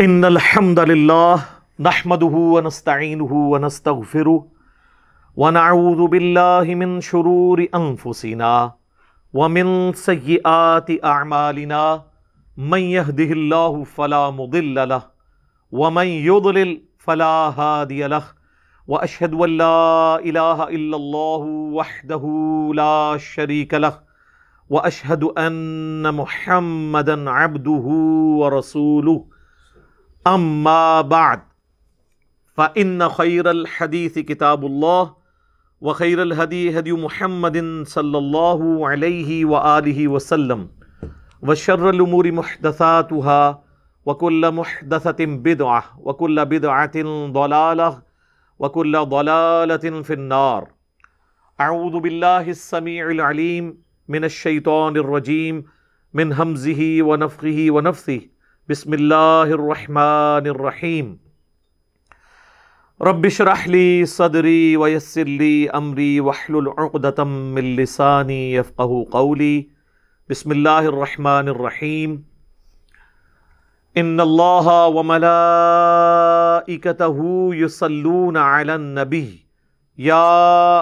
ان الحمد للہ نحمده ونستعینه ونستغفره ونعوذ باللہ من شرور انفسنا ومن سیئات اعمالنا من يهده اللہ فلا مضل له ومن يضلل فلا هادی له واشهد ان لا الہ الا اللہ وحدہ لا شریک له واشهد ان محمدا عبدہ ورسولہ اما بعد فإن خیر الحدیث کتاب اللہ وخیر الہدی ہدی محمد صلی اللہ علیہ وآلہ وسلم وشر الامور محدثاتها وکل محدثۃ بدعہ وکل بدعۃ ضلالہ وکل ضلالۃ فی النار۔ اعوذ باللہ السمیع العلیم من الشیطان الرجیم من ہمزہ ونفخہ ونفثہ۔ بسم اللہ الرحمن الرحیم۔ رب اشرح لی صدری ویسر لی امری واحلل عقدۃ من لسانی یفقہوا قولی۔ بسم اللہ الرحمن الرحیم۔ ان اللہ وملائکتہ یصلون علی النبی یا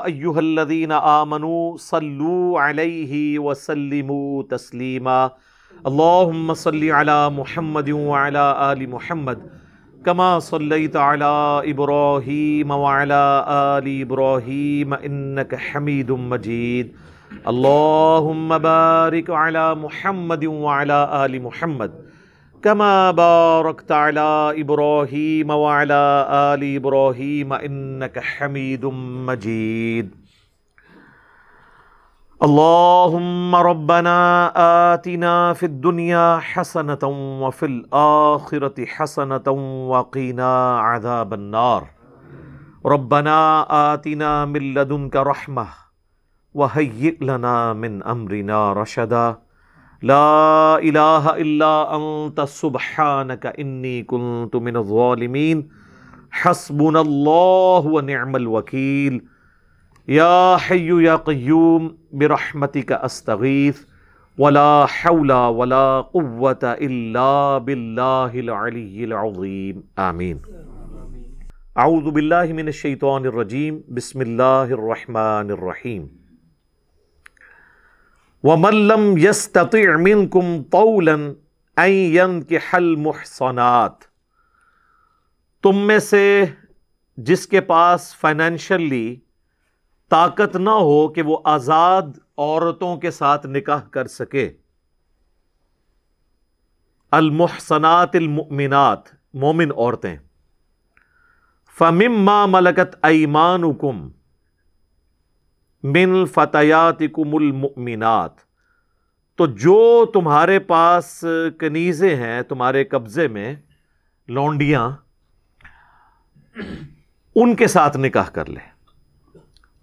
ایہا الذین آمنوا صلوا علیہ وسلموا تسلیما۔ اللہم صلی علی محمد وعلی آل محمد کما صلیت علی ابراہیم وعلی آل ابراہیم انک حمید مجید۔ اللہم بارک علی محمد وعلی آل محمد کما بارکت علی ابراہیم وعلی آل ابراہیم انک حمید مجید۔ اللہم ربنا آتنا فی الدنیا حسنة وفی الآخرة حسنة وقنا عذاب النار۔ ربنا آتنا من لدنک رحمة وہیئ لنا من امرنا رشدا۔ لا الہ الا انت سبحانک انی کنت من الظالمین۔ حسبنا اللہ ونعم الوکیل۔ یا حی یا قیوم برحمتک استغیث ولا حول ولا قوة الا باللہ العلی العظیم آمین۔ اعوذ باللہ من الشیطان الرجیم۔ بسم اللہ الرحمن الرحیم۔ ومن لم يستطع منکم طولا ان ينکح المحصنات، تم میں سے جس کے پاس فائنینشلی طاقت نہ ہو کہ وہ آزاد عورتوں کے ساتھ نکاح کر سکے، المحصنات المؤمنات، مومن عورتیں، فَمِمَّا مَلَكَتْ أَيْمَانُكُمْ مِنْ فَتَيَاتِكُمُ الْمُؤْمِنَاتِ، تو جو تمہارے پاس کنیزیں ہیں، تمہارے قبضے میں لونڈیاں، ان کے ساتھ نکاح کر لے۔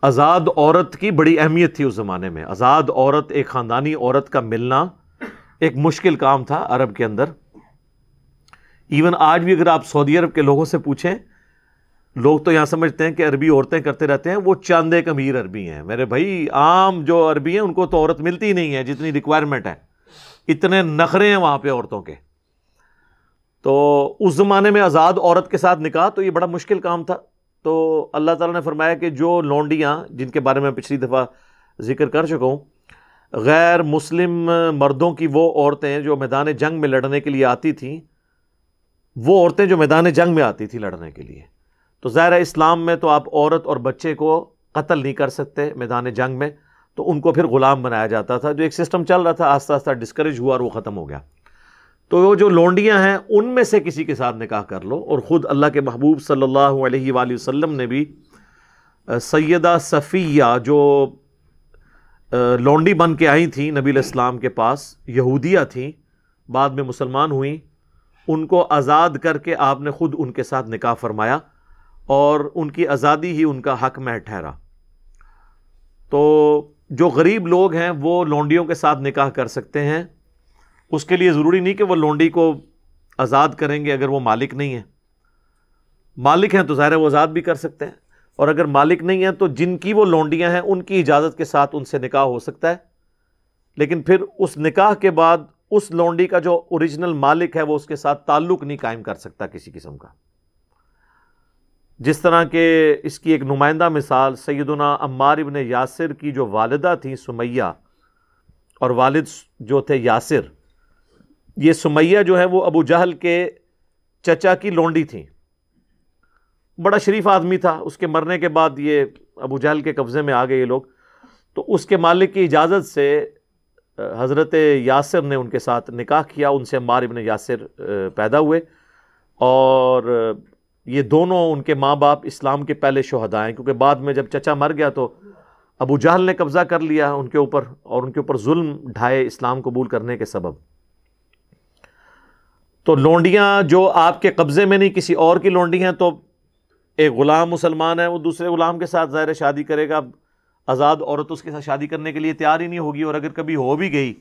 آزاد عورت کی بڑی اہمیت تھی اس زمانے میں۔ آزاد عورت، ایک خاندانی عورت کا ملنا ایک مشکل کام تھا عرب کے اندر۔ ایون آج بھی اگر آپ سعودی عرب کے لوگوں سے پوچھیں، لوگ تو یہاں سمجھتے ہیں کہ عربی عورتیں کرتے رہتے ہیں، وہ چاند ایک امیر عربی ہیں۔ میرے بھائی، عام جو عربی ہیں ان کو تو عورت ملتی ہی نہیں ہے جتنی ریکوائرمنٹ ہے، اتنے نخرے ہیں وہاں پہ عورتوں کے۔ تو اس زمانے میں آزاد عورت کے ساتھ نکاح تو یہ بڑا مشکل کام تھا۔ تو اللہ تعالیٰ نے فرمایا کہ جو لونڈیاں، جن کے بارے میں پچھلی دفعہ ذکر کر چکا ہوں، غیر مسلم مردوں کی وہ عورتیں جو میدان جنگ میں لڑنے کے لیے آتی تھیں، وہ عورتیں جو میدان جنگ میں آتی تھیں لڑنے کے لیے، تو ظاہر ہے اسلام میں تو آپ عورت اور بچے کو قتل نہیں کر سکتے میدان جنگ میں، تو ان کو پھر غلام بنایا جاتا تھا۔ جو ایک سسٹم چل رہا تھا، آہستہ آہستہ ڈسکریج ہوا اور وہ ختم ہو گیا۔ تو وہ جو لونڈیاں ہیں ان میں سے کسی کے ساتھ نکاح کر لو۔ اور خود اللہ کے محبوب صلی اللہ علیہ وآلہ وسلم نے بھی سیدہ صفیہ، جو لونڈی بن کے آئی تھیں نبی علیہ السلام کے پاس، یہودیہ تھیں، بعد میں مسلمان ہوئیں، ان کو آزاد کر کے آپ نے خود ان کے ساتھ نکاح فرمایا، اور ان کی آزادی ہی ان کا حق میں ٹھہرا۔ تو جو غریب لوگ ہیں وہ لونڈیوں کے ساتھ نکاح کر سکتے ہیں۔ اس کے لیے ضروری نہیں کہ وہ لونڈی کو آزاد کریں گے اگر وہ مالک نہیں ہیں۔ مالک ہیں تو ظاہر ہے وہ آزاد بھی کر سکتے ہیں، اور اگر مالک نہیں ہیں تو جن کی وہ لونڈیاں ہیں ان کی اجازت کے ساتھ ان سے نکاح ہو سکتا ہے، لیکن پھر اس نکاح کے بعد اس لونڈی کا جو اوریجنل مالک ہے وہ اس کے ساتھ تعلق نہیں قائم کر سکتا کسی قسم کا. جس طرح کہ اس کی ایک نمائندہ مثال سیدنا عمار ابن یاسر کی جو والدہ تھیں سمیہ اور والد جو تھے یاسر. یہ سمیہ جو ہے وہ ابو جہل کے چچا کی لونڈی تھیں. بڑا شریف آدمی تھا. اس کے مرنے کے بعد یہ ابو جہل کے قبضے میں آ گئے یہ لوگ. تو اس کے مالک کی اجازت سے حضرت یاسر نے ان کے ساتھ نکاح کیا. ان سے عمار ابن یاسر پیدا ہوئے اور یہ دونوں ان کے ماں باپ اسلام کے پہلے شہداء ہیں، کیونکہ بعد میں جب چچا مر گیا تو ابو جہل نے قبضہ کر لیا ان کے اوپر اور ان کے اوپر ظلم ڈھائے اسلام قبول کرنے کے سبب. تو لونڈیاں جو آپ کے قبضے میں نہیں کسی اور کی لونڈی ہیں، تو ایک غلام مسلمان ہے وہ دوسرے غلام کے ساتھ ظاہر شادی کرے گا. آزاد عورت اس کے ساتھ شادی کرنے کے لیے تیار ہی نہیں ہوگی، اور اگر کبھی ہو بھی گئی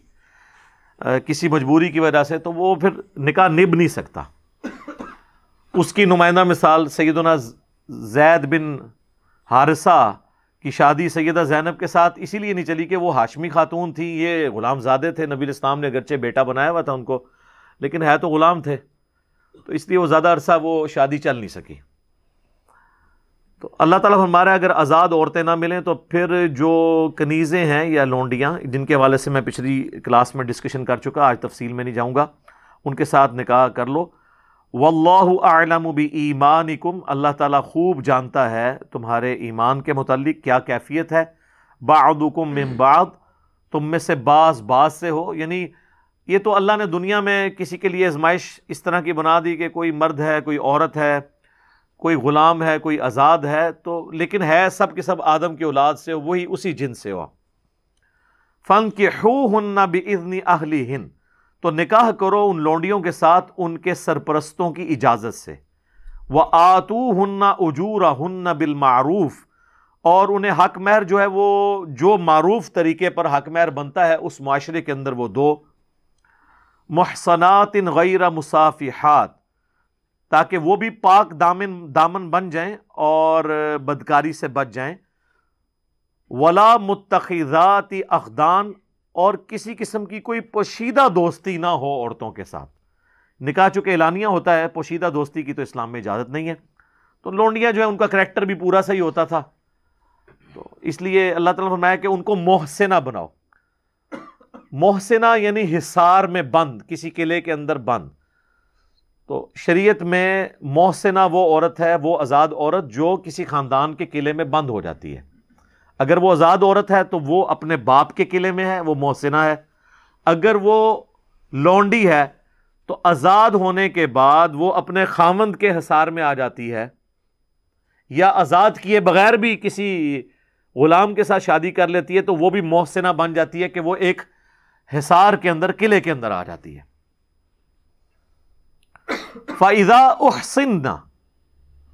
کسی مجبوری کی وجہ سے تو وہ پھر نکاح نبھ نہیں سکتا. اس کی نمائندہ مثال سیدنا زید بن حارثہ کی شادی سیدہ زینب کے ساتھ اسی لیے نہیں چلی کہ وہ ہاشمی خاتون تھی، یہ غلام زادے تھے. نبی الاسلام نے اگرچہ بیٹا بنایا ہوا تھا ان کو، لیکن ہے تو غلام تھے، تو اس لیے وہ زیادہ عرصہ وہ شادی چل نہیں سکی. تو اللہ تعالیٰ فرما رہا ہے اگر آزاد عورتیں نہ ملیں تو پھر جو کنیزیں ہیں یا لونڈیاں، جن کے حوالے سے میں پچھلی کلاس میں ڈسکشن کر چکا، آج تفصیل میں نہیں جاؤں گا، ان کے ساتھ نکاح کر لو. واللہ اعلم بایمانکم، اللہ تعالیٰ خوب جانتا ہے تمہارے ایمان کے متعلق کیا کیفیت ہے. بعضکم من بعض، تم میں سے بعض سے ہو. یعنی یہ تو اللہ نے دنیا میں کسی کے لیے آزمائش اس طرح کی بنا دی کہ کوئی مرد ہے، کوئی عورت ہے، کوئی غلام ہے، کوئی آزاد ہے، تو لیکن ہے سب کے سب آدم کی اولاد سے، وہی اسی جن سے ہوا. فانکحوہن باذن اہلہن، تو نکاح کرو ان لونڈیوں کے ساتھ ان کے سرپرستوں کی اجازت سے. وآتوہن اجورہن بالمعروف، اور انہیں حق مہر جو ہے وہ جو معروف طریقے پر حق مہر بنتا ہے اس معاشرے کے اندر وہ دو. محصنات غیر مصافحات، تاکہ وہ بھی پاک دامن بن جائیں اور بدکاری سے بچ جائیں. ولا متخذات اخدان، اور کسی قسم کی کوئی پوشیدہ دوستی نہ ہو عورتوں کے ساتھ. نکاح چونکہ اعلانیہ ہوتا ہے، پوشیدہ دوستی کی تو اسلام میں اجازت نہیں ہے. تو لونڈیاں جو ہے ان کا کریکٹر بھی پورا صحیح ہوتا تھا، تو اس لیے اللہ تعالیٰ نے فرمایا کہ ان کو محسنہ بناؤ. محسنہ یعنی حصار میں بند، کسی قلعے کے اندر بند. تو شریعت میں محسنہ وہ عورت ہے، وہ آزاد عورت جو کسی خاندان کے قلعے میں بند ہو جاتی ہے. اگر وہ آزاد عورت ہے تو وہ اپنے باپ کے قلعے میں ہے، وہ محسنہ ہے. اگر وہ لونڈی ہے تو آزاد ہونے کے بعد وہ اپنے خاوند کے حصار میں آ جاتی ہے، یا آزاد کیے بغیر بھی کسی غلام کے ساتھ شادی کر لیتی ہے تو وہ بھی محسنہ بن جاتی ہے کہ وہ ایک حصار کے اندر، قلعے کے اندر آ جاتی ہے. فَإِذَا أُحْصِنَّ،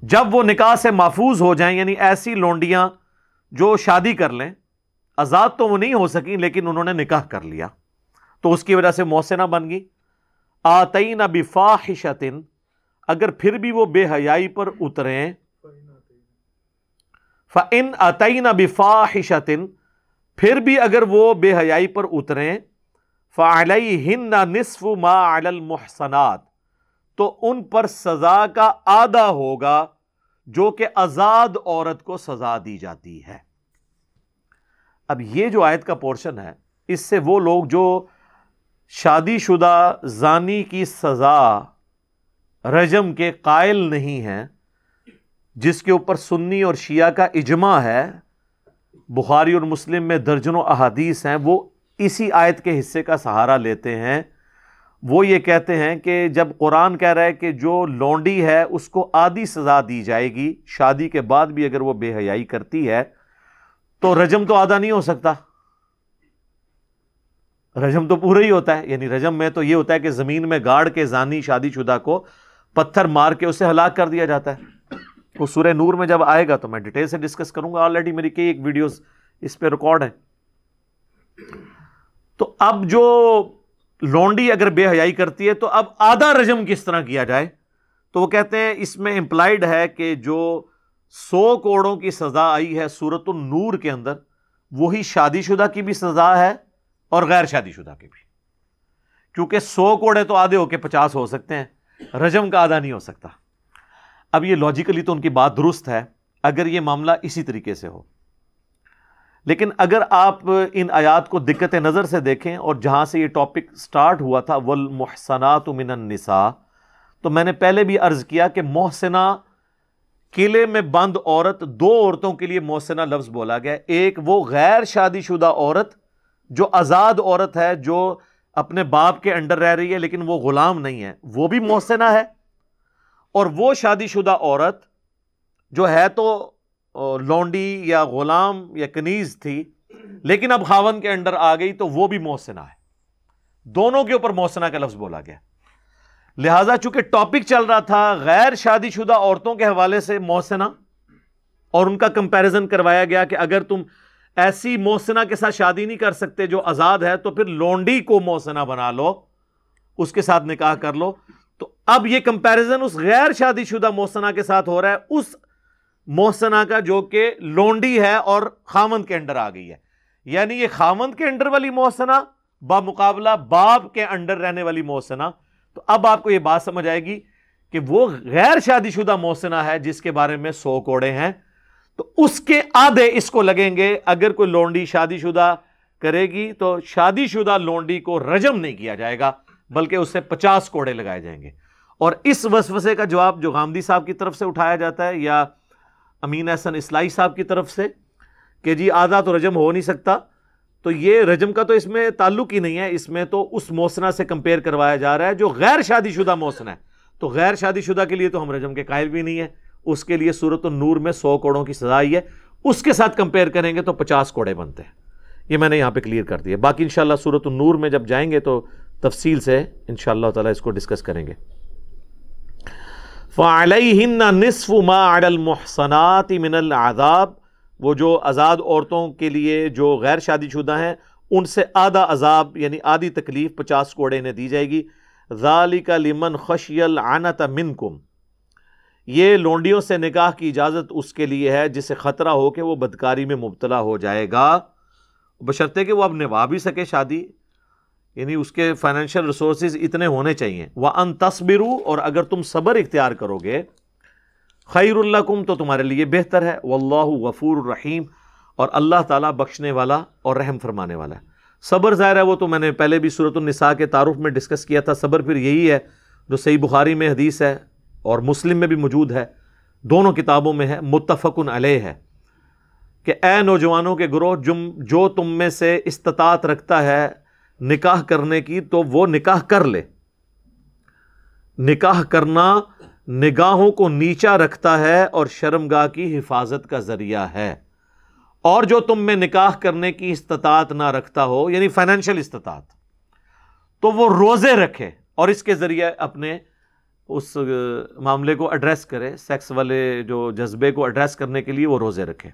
جب وہ نکاح سے محفوظ ہو جائیں، یعنی ایسی لونڈیاں جو شادی کر لیں، آزاد تو وہ نہیں ہو سکیں لیکن انہوں نے نکاح کر لیا تو اس کی وجہ سے محسنہ بن گئی. آتَيْنَ بِفَاحِشَةٍ، اگر پھر بھی وہ بے حیائی پر اتریں، فَإِنْ أَتَيْنَ بِفَاحِشَةٍ، پھر بھی اگر وہ بے حیائی پر اتریں، فَعَلَيْهِنَّ نِصْفُ مَا عَلَى الْمُحْصَنَاتِ، تو ان پر سزا کا آدھا ہوگا جو کہ آزاد عورت کو سزا دی جاتی ہے. اب یہ جو آیت کا پورشن ہے، اس سے وہ لوگ جو شادی شدہ زانی کی سزا رجم کے قائل نہیں ہیں، جس کے اوپر سنی اور شیعہ کا اجماع ہے، بخاری اور مسلم میں درجنوں احادیث ہیں، وہ اسی آیت کے حصے کا سہارا لیتے ہیں. وہ یہ کہتے ہیں کہ جب قرآن کہہ رہا ہے کہ جو لونڈی ہے اس کو آدھی سزا دی جائے گی، شادی کے بعد بھی اگر وہ بے حیائی کرتی ہے تو رجم تو آدھا نہیں ہو سکتا، رجم تو پورا ہی ہوتا ہے. یعنی رجم میں تو یہ ہوتا ہے کہ زمین میں گاڑ کے زانی شادی شدہ کو پتھر مار کے اسے ہلاک کر دیا جاتا ہے. وہ سورہ نور میں جب آئے گا تو میں ڈیٹیل سے ڈسکس کروں گا، آلریڈی میری کئی ایک ویڈیوز اس پہ ریکارڈ ہیں. تو اب جو لونڈی اگر بے حیائی کرتی ہے تو اب آدھا رجم کس طرح کیا جائے؟ تو وہ کہتے ہیں اس میں امپلائڈ ہے کہ جو 100 کوڑوں کی سزا آئی ہے سورۃ النور کے اندر، وہی شادی شدہ کی بھی سزا ہے اور غیر شادی شدہ کی بھی. کیونکہ 100 کوڑے تو آدھے ہو کے 50 ہو سکتے ہیں، رجم کا آدھا نہیں ہو سکتا۔ اب یہ لاجیکلی تو ان کی بات درست ہے اگر یہ معاملہ اسی طریقے سے ہو، لیکن اگر آپ ان آیات کو دقت نظر سے دیکھیں اور جہاں سے یہ ٹاپک سٹارٹ ہوا تھا والمحصنات من النساء، تو میں نے پہلے بھی عرض کیا کہ محسنہ قلعے میں بند عورت، 2 عورتوں کے لیے محسنہ لفظ بولا گیا، ایک وہ غیر شادی شدہ عورت جو آزاد عورت ہے، جو اپنے باپ کے انڈر رہ رہی ہے لیکن وہ غلام نہیں ہے، وہ بھی محسنہ ہے، اور وہ شادی شدہ عورت جو ہے تو لونڈی یا غلام یا کنیز تھی لیکن اب خاوند کے انڈر آ گئی، تو وہ بھی محسنہ ہے۔ دونوں کے اوپر محسنہ کا لفظ بولا گیا۔ لہذا چونکہ ٹاپک چل رہا تھا غیر شادی شدہ عورتوں کے حوالے سے محسنہ، اور ان کا کمپیریزن کروایا گیا کہ اگر تم ایسی محسنہ کے ساتھ شادی نہیں کر سکتے جو آزاد ہے تو پھر لونڈی کو محسنہ بنا لو، اس کے ساتھ نکاح کر لو۔ تو اب یہ کمپیریزن اس غیر شادی شدہ محسنہ کے ساتھ ہو رہا ہے، اس محسنہ کا جو کہ لونڈی ہے اور خاوند کے انڈر آ گئی ہے، یعنی یہ خاوند کے انڈر والی محسنہ بمقابلہ باپ کے انڈر رہنے والی محسنہ۔ تو اب آپ کو یہ بات سمجھ آئے گی کہ وہ غیر شادی شدہ محسنہ ہے جس کے بارے میں 100 کوڑے ہیں، تو اس کے آدھے اس کو لگیں گے۔ اگر کوئی لونڈی شادی شدہ کرے گی تو شادی شدہ لونڈی کو رجم نہیں کیا جائے گا بلکہ اس سے 50 کوڑے لگائے جائیں گے۔ اور اس وسوسے کا جواب جو غامدی صاحب کی طرف سے اٹھایا جاتا ہے یا امین احسن اصلاحی صاحب کی طرف سے کہ جی آدھا تو رجم ہو نہیں سکتا، تو یہ رجم کا تو اس میں تعلق ہی نہیں ہے، اس میں تو اس محسنہ سے کمپیئر کروایا جا رہا ہے جو غیر شادی شدہ محسنہ ہے۔ تو غیر شادی شدہ کے لیے تو ہم رجم کے قائل بھی نہیں ہیں، اس کے لیے سورۃ النور میں 100 کوڑوں کی سزا آئی ہے، اس کے ساتھ کمپیئر کریں گے تو 50 کوڑے بنتے ہیں۔ یہ میں نے یہاں پہ کلیئر کر دیا، باقی انشاءاللہ سورۃ النور میں جب جائیں گے تو تفصیل سے انشاءاللہ تعالی اس کو ڈسکس کریں گے۔ فَعَلَيْهِنَّ نِصْفُ مَا عَلَى الْمُحْصَنَاتِ مِنَ الْعَذَابِ، وہ جو آزاد عورتوں کے لیے جو غیر شادی شدہ ہیں ان سے آدھا عذاب یعنی آدھی تکلیف 50 کوڑے انہیں دی جائے گی۔ ذَلِكَ لِمَنْ خَشِيَ الْعَنَتَ مِنْكُمْ، یہ لونڈیوں سے نکاح کی اجازت اس کے لیے ہے جسے خطرہ ہو کہ وہ بدکاری میں مبتلا ہو جائے گا، بشرطے کہ وہ اب نبھا بھی سکے شادی، یعنی اس کے فائنینشیل ریسورسز اتنے ہونے چاہیے۔ وَأَن تَصْبِرُوا، اور اگر تم صبر اختیار کرو گے، خیر لکم، تو تمہارے لیے بہتر ہے۔ واللہ غفور الرحیم، اور اللہ تعالیٰ بخشنے والا اور رحم فرمانے والا ہے۔ صبر ظاہر ہے وہ تو میں نے پہلے بھی سورۃ النساء کے تعارف میں ڈسکس کیا تھا، صبر پھر یہی ہے جو صحیح بخاری میں حدیث ہے اور مسلم میں بھی موجود ہے، دونوں کتابوں میں ہے، متفق علیہ ہے کہ اے نوجوانوں کے گروہ، جو تم میں سے استطاعت رکھتا ہے نکاح کرنے کی تو وہ نکاح کر لے۔ نکاح کرنا نگاہوں کو نیچا رکھتا ہے اور شرمگاہ کی حفاظت کا ذریعہ ہے، اور جو تم میں نکاح کرنے کی استطاعت نہ رکھتا ہو یعنی فائنینشیل استطاعت، تو وہ روزے رکھے اور اس کے ذریعے اپنے اس معاملے کو ایڈریس کرے، سیکس والے جو جذبے کو ایڈریس کرنے کے لیے وہ روزے رکھے۔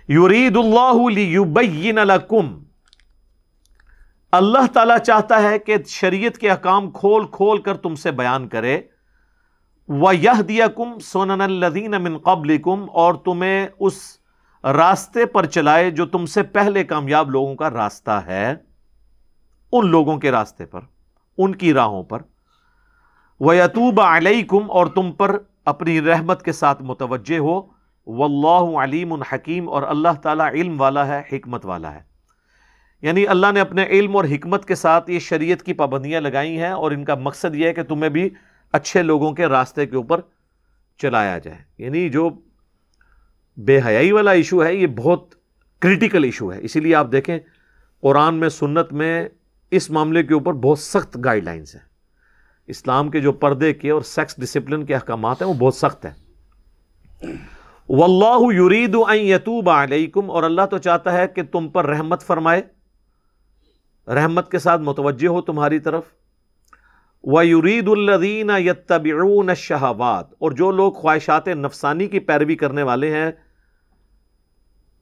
یرید اللہ لیبین لکم، اللہ تعالیٰ چاہتا ہے کہ شریعت کے احکام کھول کھول کر تم سے بیان کرے۔ وَيَهْدِيَكُمْ سُنَنَ الَّذِينَ مِن قَبْلِكُمْ، اور تمہیں اس راستے پر چلائے جو تم سے پہلے کامیاب لوگوں کا راستہ ہے، ان لوگوں کے راستے پر، ان کی راہوں پر۔ وَيَتُوبَ عَلَيْكُمْ، اور تم پر اپنی رحمت کے ساتھ متوجہ ہو۔ وَاللَّهُ عَلِيمٌ حَكِيمٌ، اور اللہ تعالیٰ علم والا ہے، حکمت والا ہے۔ یعنی اللہ نے اپنے علم اور حکمت کے ساتھ یہ شریعت کی پابندیاں لگائی ہیں، اور ان کا مقصد یہ ہے کہ تمہیں بھی اچھے لوگوں کے راستے کے اوپر چلایا جائے۔ یعنی جو بے حیائی والا ایشو ہے یہ بہت کریٹیکل ایشو ہے، اسی لیے آپ دیکھیں قرآن میں، سنت میں اس معاملے کے اوپر بہت سخت گائیڈ لائنز ہیں۔ اسلام کے جو پردے کے اور سیکس ڈسپلن کے احکامات ہیں وہ بہت سخت ہیں۔ واللہ یرید ان یتوب علیکم، اور اللہ تو چاہتا ہے کہ تم پر رحمت فرمائے، رحمت کے ساتھ متوجہ ہو تمہاری طرف۔ وَيُرِيدُ الَّذِينَ يَتَّبِعُونَ الشَّهَوَاتِ، اور جو لوگ خواہشات نفسانی کی پیروی کرنے والے ہیں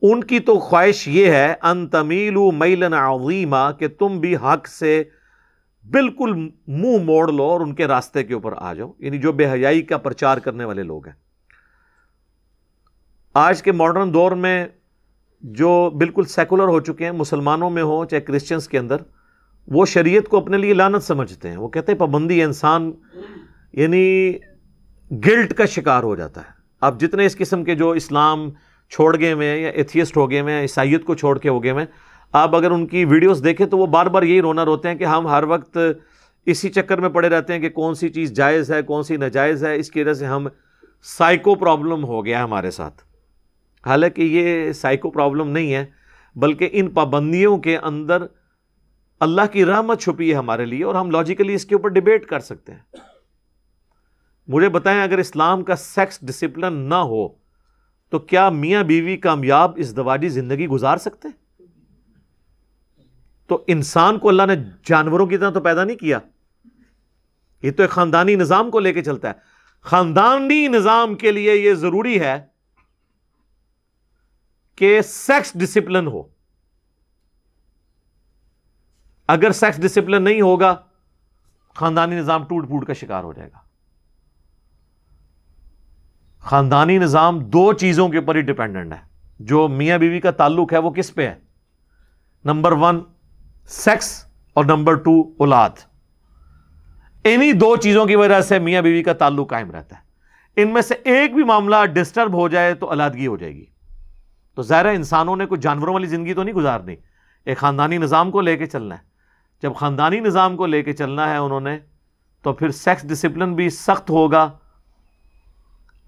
ان کی تو خواہش یہ ہے ان تمیلوا میلا عظیما، کہ تم بھی حق سے بالکل منہ موڑ لو اور ان کے راستے کے اوپر آ جاؤ، یعنی جو بے حیائی کا پرچار کرنے والے لوگ ہیں۔ آج کے ماڈرن دور میں جو بالکل سیکولر ہو چکے ہیں، مسلمانوں میں ہو چاہے کرسچنز کے اندر، وہ شریعت کو اپنے لیے لعنت سمجھتے ہیں. وہ کہتے ہیں پابندی انسان یعنی گلٹ کا شکار ہو جاتا ہے. اب جتنے اس قسم کے جو اسلام چھوڑ گئے ہوئے ہیں یا ایتھیسٹ ہو گئے ہوئے ہیں, عیسائیت کو چھوڑ کے ہو گئے ہوئے ہیں, آپ اگر ان کی ویڈیوز دیکھیں تو وہ بار بار یہی روتے ہیں کہ ہم ہر وقت اسی چکر میں پڑے رہتے ہیں کہ کون سی چیز جائز ہے کون سی ناجائز ہے. اس کی وجہ سے ہم سائیکو پرابلم ہو گیا ہے ہمارے ساتھ. حالانکہ یہ سائیکو پرابلم نہیں ہے, بلکہ ان پابندیوں کے اندر اللہ کی رحمت چھپی ہے ہمارے لیے, اور ہم لاجیکلی اس کے اوپر ڈیبیٹ کر سکتے ہیں. مجھے بتائیں اگر اسلام کا سیکس ڈسپلن نہ ہو تو کیا میاں بیوی کامیاب ازدواجی زندگی گزار سکتے؟ تو انسان کو اللہ نے جانوروں کی طرح تو پیدا نہیں کیا, یہ تو ایک خاندانی نظام کو لے کے چلتا ہے. خاندانی نظام کے لیے یہ ضروری ہے کہ سیکس ڈسپلن ہو. اگر سیکس ڈسپلن نہیں ہوگا خاندانی نظام ٹوٹ پھوٹ کا شکار ہو جائے گا. خاندانی نظام دو چیزوں کے اوپر ہی ڈیپینڈنٹ ہے. جو میاں بیوی کا تعلق ہے وہ کس پہ ہے؟ نمبر 1 سیکس اور نمبر 2 اولاد. انہی دو چیزوں کی وجہ سے میاں بیوی کا تعلق قائم رہتا ہے. ان میں سے ایک بھی معاملہ ڈسٹرب ہو جائے تو علیحدگی ہو جائے گی. تو ظاہر ہے انسانوں نے کوئی جانوروں والی زندگی تو نہیں گزارنی, ایک خاندانی نظام کو لے کے چلنا ہے. جب خاندانی نظام کو لے کے چلنا ہے انہوں نے, تو پھر سیکس ڈسپلن بھی سخت ہوگا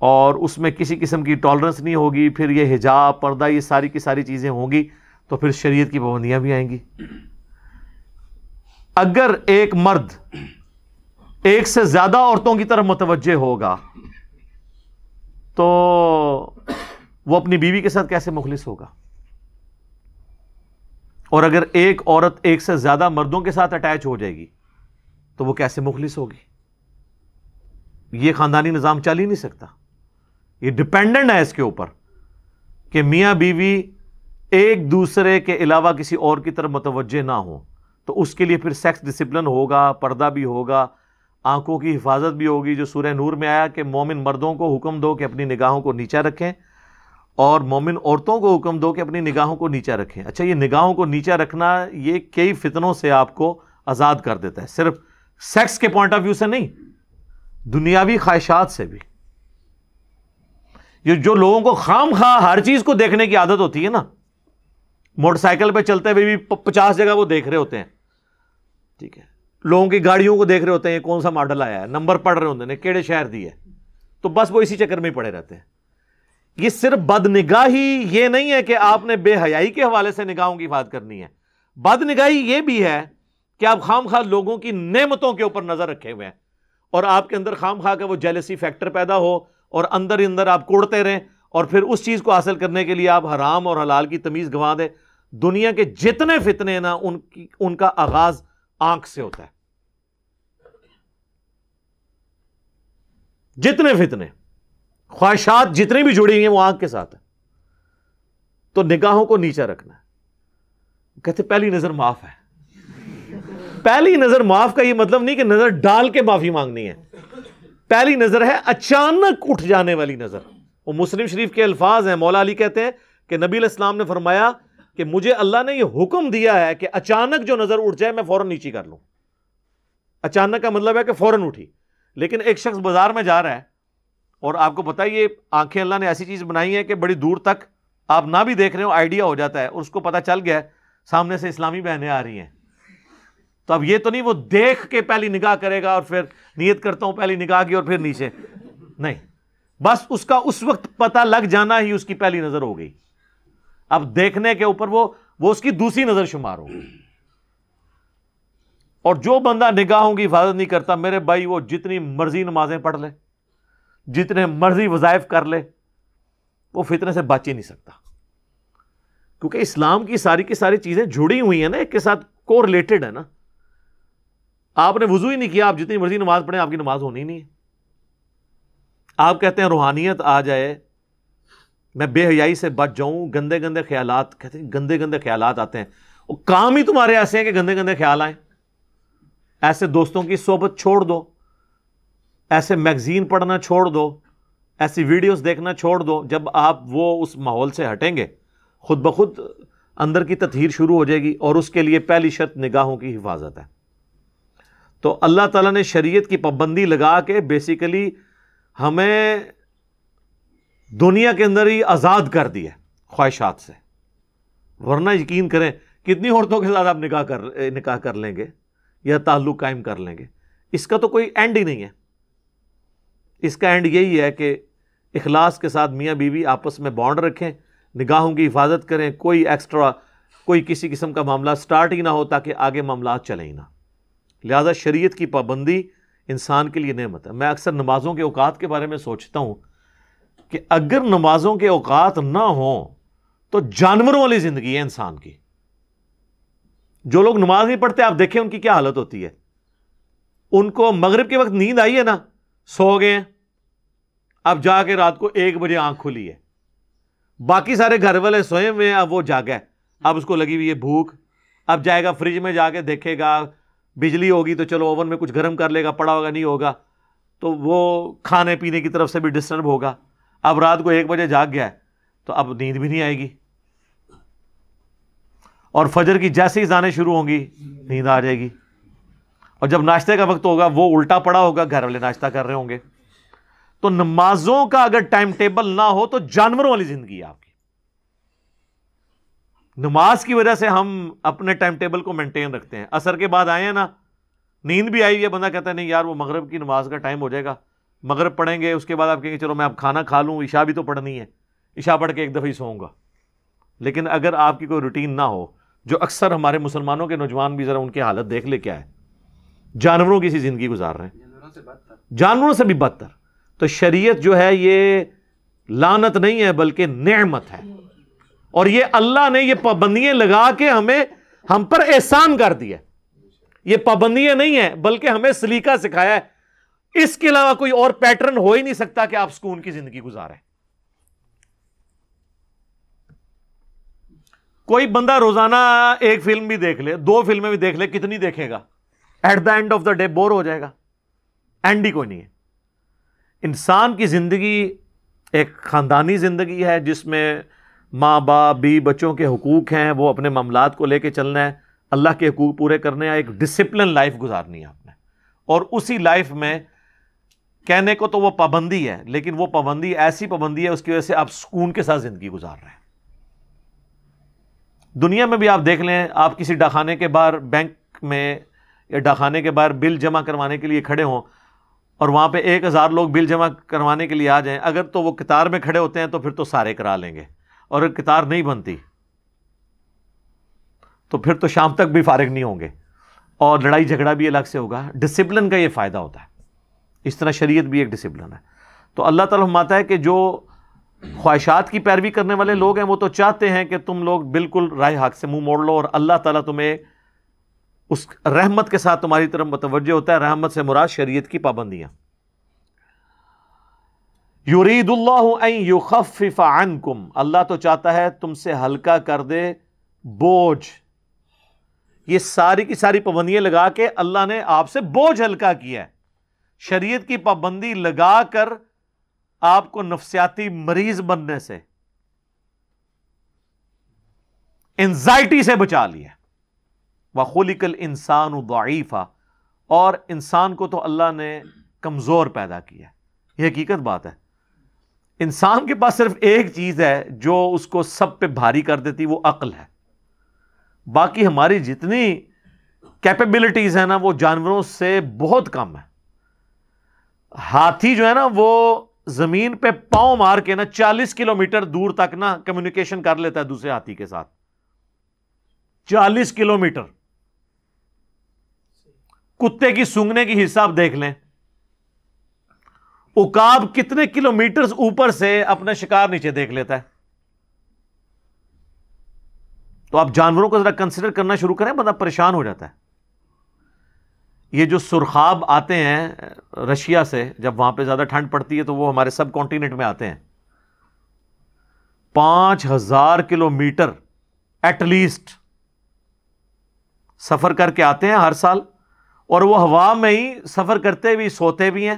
اور اس میں کسی قسم کی ٹالرنس نہیں ہوگی. پھر یہ حجاب پردہ یہ ساری کی ساری چیزیں ہوں گی, تو پھر شریعت کی پابندیاں بھی آئیں گی. اگر ایک مرد ایک سے زیادہ عورتوں کی طرف متوجہ ہوگا تو وہ اپنی بیوی کے ساتھ کیسے مخلص ہوگا؟ اور اگر ایک عورت ایک سے زیادہ مردوں کے ساتھ اٹیچ ہو جائے گی تو وہ کیسے مخلص ہوگی؟ یہ خاندانی نظام چل ہی نہیں سکتا. یہ ڈیپینڈنٹ ہے اس کے اوپر کہ میاں بیوی ایک دوسرے کے علاوہ کسی اور کی طرف متوجہ نہ ہو. تو اس کے لیے پھر سیکس ڈسپلن ہوگا, پردہ بھی ہوگا, آنکھوں کی حفاظت بھی ہوگی. جو سورہ نور میں آیا کہ مومن مردوں کو حکم دو کہ اپنی نگاہوں کو نیچا رکھیں, اور مومن عورتوں کو حکم دو کہ اپنی نگاہوں کو نیچا رکھیں. اچھا, یہ نگاہوں کو نیچا رکھنا یہ کئی فتنوں سے آپ کو آزاد کر دیتا ہے, صرف سیکس کے پوائنٹ آف ویو سے نہیں, دنیاوی خواہشات سے بھی. یہ جو لوگوں کو خام خواہ ہر چیز کو دیکھنے کی عادت ہوتی ہے نا, موٹر سائیکل پہ چلتے ہوئے بھی 50 جگہ وہ دیکھ رہے ہوتے ہیں, ٹھیک ہے, لوگوں کی گاڑیوں کو دیکھ رہے ہوتے ہیں کون سا ماڈل آیا ہے, نمبر پڑھ رہے ہوتے ہیں کیڑے شہر دی ہے, تو بس وہ اسی چکر میں ہی پڑے رہتے ہیں. یہ صرف بد نگاہی یہ نہیں ہے کہ آپ نے بے حیائی کے حوالے سے نگاہوں کی حفاظت کرنی ہے. بد نگاہی یہ بھی ہے کہ آپ خام خواہ لوگوں کی نعمتوں کے اوپر نظر رکھے ہوئے ہیں, اور آپ کے اندر خام خواہ کا وہ جیلسی فیکٹر پیدا ہو, اور اندر اندر آپ کوڑتے رہیں, اور پھر اس چیز کو حاصل کرنے کے لیے آپ حرام اور حلال کی تمیز گنوا دیں. دنیا کے جتنے فتنے نا ان کا آغاز آنکھ سے ہوتا ہے. جتنے فتنے خواہشات جتنے بھی جڑی ہوئی ہیں وہ آنکھ کے ساتھ ہے. تو نگاہوں کو نیچا رکھنا ہے. کہتے پہلی نظر معاف ہے. پہلی نظر معاف کا یہ مطلب نہیں کہ نظر ڈال کے معافی مانگنی ہے. پہلی نظر ہے اچانک اٹھ جانے والی نظر. وہ مسلم شریف کے الفاظ ہیں, مولا علی کہتے ہیں کہ نبی علیہ السلام نے فرمایا کہ مجھے اللہ نے یہ حکم دیا ہے کہ اچانک جو نظر اٹھ جائے میں فوراً نیچی کر لوں. اچانک کا مطلب ہے کہ فوراً اٹھی. لیکن ایک شخص بازار میں جا رہا ہے, اور آپ کو پتا یہ آنکھیں اللہ نے ایسی چیز بنائی ہے کہ بڑی دور تک آپ نہ بھی دیکھ رہے ہو آئیڈیا ہو جاتا ہے, اور اس کو پتا چل گیا سامنے سے اسلامی بہنیں آ رہی ہیں. تو اب یہ تو نہیں وہ دیکھ کے پہلی نگاہ کرے گا اور پھر نیت کرتا ہوں پہلی نگاہ کی اور پھر نیچے, نہیں, بس اس کا اس وقت پتہ لگ جانا ہی اس کی پہلی نظر ہو گئی. اب دیکھنے کے اوپر وہ اس کی دوسری نظر شمار ہوگی. اور جو بندہ نگاہوں کی حفاظت نہیں کرتا میرے بھائی, وہ جتنی مرضی نمازیں پڑھ لے, جتنے مرضی وظائف کر لے, وہ فتنے سے بچ ہی نہیں سکتا. کیونکہ اسلام کی ساری چیزیں جڑی ہوئی ہیں نا, ایک کے ساتھ کو ریلیٹڈ ہے نا. آپ نے وضو ہی نہیں کیا, آپ جتنی مرضی نماز پڑھیں آپ کی نماز ہونی نہیں ہے. آپ کہتے ہیں روحانیت آ جائے, میں بے حیائی سے بچ جاؤں, گندے گندے خیالات, کہتے ہیں گندے گندے خیالات آتے ہیں. وہ کام ہی تمہارے ایسے ہیں کہ گندے گندے خیال آئیں. ایسے دوستوں کی صحبت چھوڑ دو, ایسے میگزین پڑھنا چھوڑ دو, ایسی ویڈیوز دیکھنا چھوڑ دو. جب آپ وہ اس ماحول سے ہٹیں گے خود بخود اندر کی تطہیر شروع ہو جائے گی، اور اس کے لیے پہلی شرط نگاہوں کی حفاظت ہے۔ تو اللہ تعالیٰ نے شریعت کی پابندی لگا کے بیسیکلی ہمیں دنیا کے اندر ہی آزاد کر دیا خواہشات سے، ورنہ یقین کریں کتنی عورتوں کے ساتھ آپ نکاح کر لیں گے یا تعلق قائم کر لیں گے، اس کا تو کوئی اینڈ ہی نہیں ہے۔ اس کا اینڈ یہی ہے کہ اخلاص کے ساتھ میاں بیوی آپس میں بانڈ رکھیں، نگاہوں کی حفاظت کریں، کوئی ایکسٹرا کوئی کسی قسم کا معاملہ سٹارٹ ہی نہ ہو تاکہ آگے معاملات چلیں ہی نہ۔ لہذا شریعت کی پابندی انسان کے لیے نعمت ہے۔ میں اکثر نمازوں کے اوقات کے بارے میں سوچتا ہوں کہ اگر نمازوں کے اوقات نہ ہوں تو جانوروں والی زندگی ہے انسان کی۔ جو لوگ نماز نہیں پڑھتے آپ دیکھیں ان کی کیا حالت ہوتی ہے، ان کو مغرب کے وقت نیند آئی ہے نا، سو گئے ہیں، اب جا کے رات کو 1 بجے آنکھ کھلی ہے، باقی سارے گھر والے سوئے ہوئے ہیں، اب وہ جاگا ہے، اب اس کو لگی ہوئی ہے بھوک، اب جائے گا فریج میں جا کے دیکھے گا، بجلی ہوگی تو چلو اوون میں کچھ گرم کر لے گا، پڑا ہوگا نہیں ہوگا تو وہ کھانے پینے کی طرف سے بھی ڈسٹرب ہوگا۔ اب رات کو 1 بجے جاگ گیا ہے تو اب نیند بھی نہیں آئے گی، اور فجر کی جیسے ہی اذانیں شروع ہوں گی نیند آ جائے گی، اور جب ناشتے کا وقت ہوگا وہ الٹا پڑا ہوگا، گھر والے ناشتہ کر رہے ہوں گے۔ تو نمازوں کا اگر ٹائم ٹیبل نہ ہو تو جانوروں والی زندگی ہے آپ کی۔ نماز کی وجہ سے ہم اپنے ٹائم ٹیبل کو مینٹین رکھتے ہیں۔ عصر کے بعد آئے ہیں نا، نیند بھی آئی ہوئی ہے، بندہ کہتا ہے نہیں یار وہ مغرب کی نماز کا ٹائم ہو جائے گا، مغرب پڑھیں گے، اس کے بعد آپ کہیں گے چلو میں اب کھانا کھا لوں، عشاء بھی تو پڑھنی ہے، عشاء پڑھ کے ایک دفعہ ہی سوؤں گا۔ لیکن اگر آپ کی کوئی روٹین نہ ہو، جو اکثر ہمارے مسلمانوں کے نوجوان بھی ذرا ان کی حالت دیکھ لے کیا ہے، جانوروں کی سی زندگی گزار رہے ہیں، جانوروں سے بھی بدتر۔ تو شریعت جو ہے یہ لعنت نہیں ہے بلکہ نعمت ہے، اور یہ اللہ نے یہ پابندیاں لگا کے ہم پر احسان کر دیا۔ یہ پابندیاں نہیں ہیں بلکہ ہمیں سلیقہ سکھایا ہے۔ اس کے علاوہ کوئی اور پیٹرن ہو ہی نہیں سکتا کہ آپ سکون کی زندگی گزاریں۔ کوئی بندہ روزانہ 1 فلم بھی دیکھ لے، 2 فلمیں بھی دیکھ لے، کتنی دیکھے گا؟ At the end of the day bore ہو جائے گا، اینڈ ہی کوئی نہیں ہے۔ انسان کی زندگی ایک خاندانی زندگی ہے جس میں ماں باپ بیوی بچوں کے حقوق ہیں، وہ اپنے معاملات کو لے کے چلنا ہے، اللہ کے حقوق پورے کرنے ہیں، ایک ڈسپلن لائف گزارنی ہے آپ نے، اور اسی لائف میں کہنے کو تو وہ پابندی ہے، لیکن وہ پابندی ایسی پابندی ہے اس کی وجہ سے آپ سکون کے ساتھ زندگی گزار رہے ہیں۔ دنیا میں بھی آپ دیکھ لیں، آپ کسی ڈاکخانے کے باہر بینک میں یا ڈاکخانے کے باہر بل جمع کروانے کے لیے کھڑے ہوں، اور وہاں پہ 1000 لوگ بل جمع کروانے کے لیے آ جائیں، اگر تو وہ قطار میں کھڑے ہوتے ہیں تو پھر تو سارے کرا لیں گے، اور اگر قطار نہیں بنتی تو پھر تو شام تک بھی فارغ نہیں ہوں گے، اور لڑائی جھگڑا بھی الگ سے ہوگا۔ ڈسپلن کا یہ فائدہ ہوتا ہے، اس طرح شریعت بھی ایک ڈسپلن ہے۔ تو اللہ تعالیٰ فرماتا ہے کہ جو خواہشات کی پیروی کرنے والے لوگ ہیں وہ تو چاہتے ہیں کہ تم لوگ بالکل راہ حق سے منہ موڑ لو، اور اللہ تعالیٰ تمہیں اس رحمت کے ساتھ تمہاری طرف متوجہ ہوتا ہے۔ رحمت سے مراد شریعت کی پابندیاں۔ یرید اللہ ان یخفف عنکم، اللہ تو چاہتا ہے تم سے ہلکا کر دے بوجھ۔ یہ ساری کی ساری پابندیاں لگا کے اللہ نے آپ سے بوجھ ہلکا کیا ہے۔ شریعت کی پابندی لگا کر آپ کو نفسیاتی مریض بننے سے، انزائٹی سے بچا لیا۔ وَخُلِقَ الْإِنسَانُ ضَعِيفًا، اور انسان کو تو اللہ نے کمزور پیدا کیا۔ یہ حقیقت بات ہے، انسان کے پاس صرف ایک چیز ہے جو اس کو سب پہ بھاری کر دیتی، وہ عقل ہے۔ باقی ہماری جتنی کیپیبلٹیز ہیں نا وہ جانوروں سے بہت کم ہے۔ ہاتھی جو ہے نا وہ زمین پہ پاؤں مار کے نا 40 کلومیٹر دور تک نا کمیونیکیشن کر لیتا ہے دوسرے ہاتھی کے ساتھ، 40 کلومیٹر۔ کتے کی سونگنے کی حساب دیکھ لیں، عقاب کتنے کلومیٹرز اوپر سے اپنا شکار نیچے دیکھ لیتا ہے۔ تو آپ جانوروں کو ذرا کنسیڈر کرنا شروع کریں، بندہ پریشان ہو جاتا ہے۔ یہ جو سرخاب آتے ہیں رشیا سے، جب وہاں پہ زیادہ ٹھنڈ پڑتی ہے تو وہ ہمارے سب کانٹیننٹ میں آتے ہیں، 5000 کلومیٹر ایٹ لیسٹ سفر کر کے آتے ہیں ہر سال، اور وہ ہوا میں ہی سفر کرتے بھی سوتے بھی ہیں